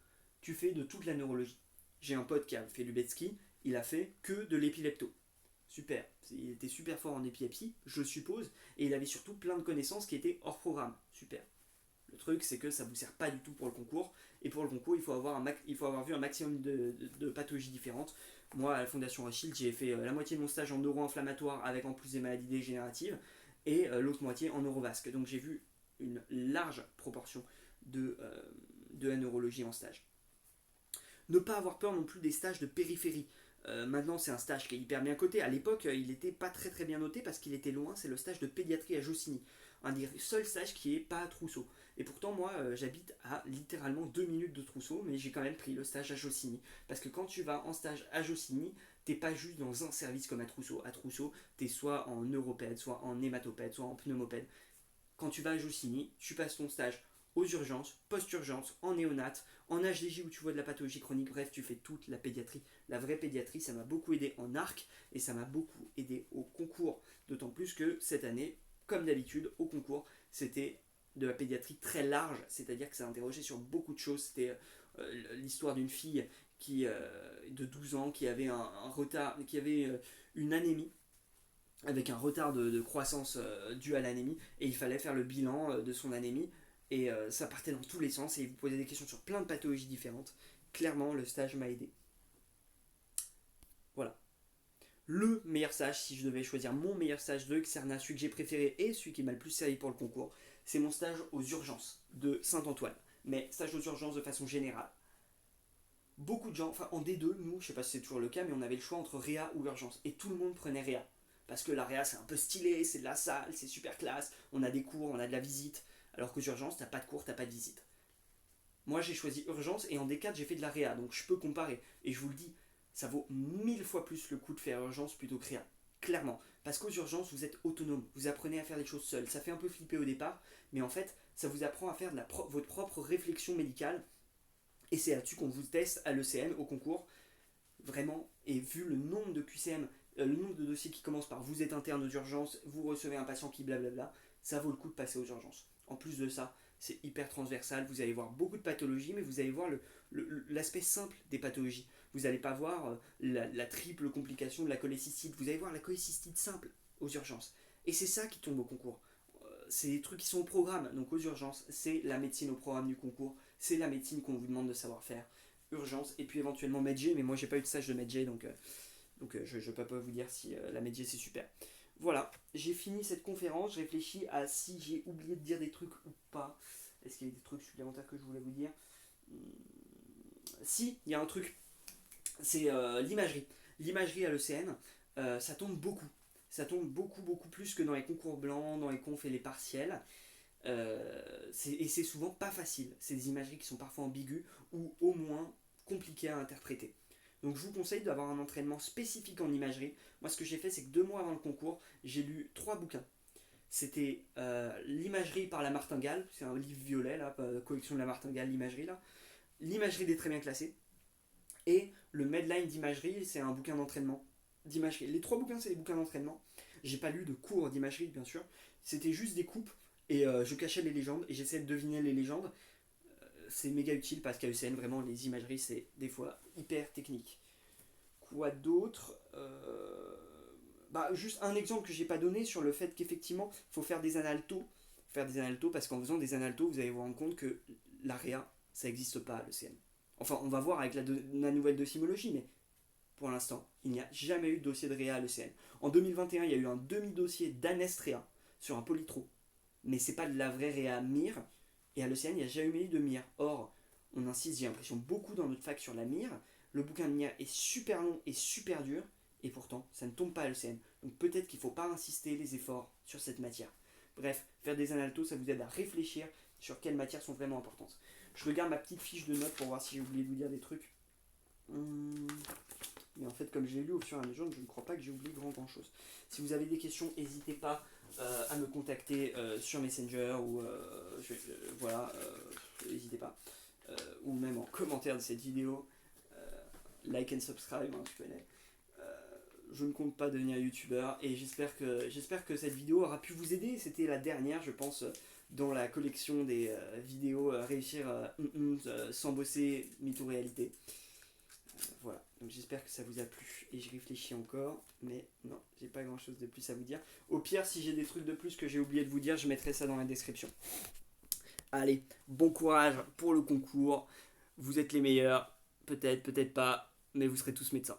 tu fais de toute la neurologie. J'ai un pote qui a fait Lubetsky, il a fait que de l'épilepto. Super, il était super fort en épilepsie, je suppose, et il avait surtout plein de connaissances qui étaient hors programme. Super. Le truc, c'est que ça ne vous sert pas du tout pour le concours, et pour le concours, il faut avoir vu un maximum de pathologies différentes. Moi, à la Fondation Rothschild, j'ai fait la moitié de mon stage en neuro-inflammatoire avec en plus des maladies dégénératives, et l'autre moitié en neurovasque. Donc j'ai vu une large proportion de la neurologie en stage. Ne pas avoir peur non plus des stages de périphérie. Maintenant, c'est un stage qui est hyper bien coté. À l'époque, il n'était pas très très bien noté parce qu'il était loin. C'est le stage de pédiatrie à Jossigny. Un des seuls stages qui est pas à Trousseau. Et pourtant, moi, j'habite à littéralement 2 minutes de Trousseau, mais j'ai quand même pris le stage à Jossigny. Parce que quand tu vas en stage à Jossigny, t'es pas juste dans un service comme à Trousseau. À Trousseau, t'es soit en neuropède, soit en hématopède, soit en pneumopède. Quand tu vas à Jossigny, tu passes ton stage aux urgences, post-urgences, en néonat, en HDJ où tu vois de la pathologie chronique, bref, tu fais toute la pédiatrie. La vraie pédiatrie, ça m'a beaucoup aidé en arc et ça m'a beaucoup aidé au concours. D'autant plus que cette année, comme d'habitude, au concours, c'était de la pédiatrie très large, c'est-à-dire que ça interrogeait sur beaucoup de choses. C'était l'histoire d'une fille de 12 ans qui avait un retard, qui avait une anémie avec un retard de croissance dû à l'anémie, et il fallait faire le bilan de son anémie, et ça partait dans tous les sens, et il vous posait des questions sur plein de pathologies différentes. Clairement, le stage m'a aidé. Voilà. Le meilleur stage, si je devais choisir mon meilleur stage de Xerna, celui que j'ai préféré et celui qui m'a le plus servi pour le concours, c'est mon stage aux urgences de Saint-Antoine. Mais stage aux urgences de façon générale. Beaucoup de gens, enfin en D2, nous, je sais pas si c'est toujours le cas, mais on avait le choix entre Réa ou urgence. Et tout le monde prenait Réa. Parce que la Réa c'est un peu stylé, c'est de la salle, c'est super classe, on a des cours, on a de la visite. Alors qu'aux urgences, t'as pas de cours, t'as pas de visite. Moi j'ai choisi urgence et en D4 j'ai fait de la Réa, donc je peux comparer. Et je vous le dis, ça vaut 1000 fois plus le coup de faire urgence plutôt que Réa. Clairement. Parce qu'aux urgences, vous êtes autonome, vous apprenez à faire les choses seul. Ça fait un peu flipper au départ, mais en fait, ça vous apprend à faire votre propre réflexion médicale. Et c'est là-dessus qu'on vous teste à l'ECN, au concours. Vraiment, et vu le nombre de QCM, le nombre de dossiers qui commencent par vous êtes interne aux urgences, vous recevez un patient qui blablabla, ça vaut le coup de passer aux urgences. En plus de ça, c'est hyper transversal, vous allez voir beaucoup de pathologies, mais vous allez voir l'aspect simple des pathologies. Vous n'allez pas voir la triple complication de la cholécystite, vous allez voir la cholécystite simple aux urgences. Et c'est ça qui tombe au concours. C'est des trucs qui sont au programme, donc aux urgences, c'est la médecine au programme du concours, c'est la médecine qu'on vous demande de savoir faire. Urgence, et puis éventuellement Medjay, mais moi j'ai pas eu de stage de Medjay, donc je ne peux pas vous dire si la Medjay c'est super. Voilà, j'ai fini cette conférence, je réfléchis à si j'ai oublié de dire des trucs ou pas. Est-ce qu'il y a des trucs supplémentaires que je voulais vous dire? Si, il y a un truc, c'est l'imagerie. L'imagerie à l'ECN, ça tombe beaucoup. ça tombe beaucoup plus que dans les concours blancs, dans les confs et les partiels. Et c'est souvent pas facile. C'est des imageries qui sont parfois ambiguës ou au moins compliquées à interpréter. Donc je vous conseille d'avoir un entraînement spécifique en imagerie. Moi ce que j'ai fait c'est que 2 mois avant le concours, j'ai lu 3 bouquins. C'était l'imagerie par la Martingale, c'est un livre violet là, collection de la Martingale, l'imagerie là. L'imagerie des très bien classés. Et le Medline d'imagerie, c'est un bouquin d'entraînement d'imagerie. Les 3 bouquins c'est des bouquins d'entraînement. J'ai pas lu de cours d'imagerie bien sûr. C'était juste des coupes et je cachais les légendes et j'essayais de deviner les légendes. C'est méga utile parce qu'à ECN, vraiment, les imageries, c'est des fois hyper technique. Quoi d'autre Juste un exemple que j'ai pas donné sur le fait qu'effectivement, il faut faire des analtos. Faire des analtos parce qu'en faisant des analtos, vous allez vous rendre compte que l'AREA, ça n'existe pas à l'ECN. Enfin, on va voir avec la nouvelle docimologie, mais pour l'instant, il n'y a jamais eu de dossier de réa à l'ECN. En 2021, il y a eu un demi-dossier d'Anestrea sur un polytro. Mais c'est pas de la vraie réa mire. Et à l'ECN, il n'y a jamais eu de mire. Or, on insiste, j'ai l'impression, beaucoup dans notre fac sur la mire. Le bouquin de mire est super long et super dur. Et pourtant, ça ne tombe pas à l'ECN. Donc peut-être qu'il ne faut pas insister les efforts sur cette matière. Bref, faire des analtos, ça vous aide à réfléchir sur quelles matières sont vraiment importantes. Je regarde ma petite fiche de notes pour voir si j'ai oublié de vous dire des trucs. Mais en fait, comme je l'ai lu au fur et à mesure, je ne crois pas que j'ai oublié grand chose. Si vous avez des questions, n'hésitez pas à me contacter sur Messenger ou voilà, n'hésitez pas. Ou même en commentaire de cette vidéo. Like and subscribe, hein, tu connais. Je ne compte pas devenir youtubeur et j'espère que cette vidéo aura pu vous aider. C'était la dernière, je pense, dans la collection des vidéos réussir sans bosser, mytho réalité. Voilà, donc j'espère que ça vous a plu et je réfléchis encore, mais non, j'ai pas grand chose de plus à vous dire. Au pire, si j'ai des trucs de plus que j'ai oublié de vous dire, je mettrai ça dans la description. Allez, bon courage pour le concours, vous êtes les meilleurs, peut-être pas, mais vous serez tous médecins.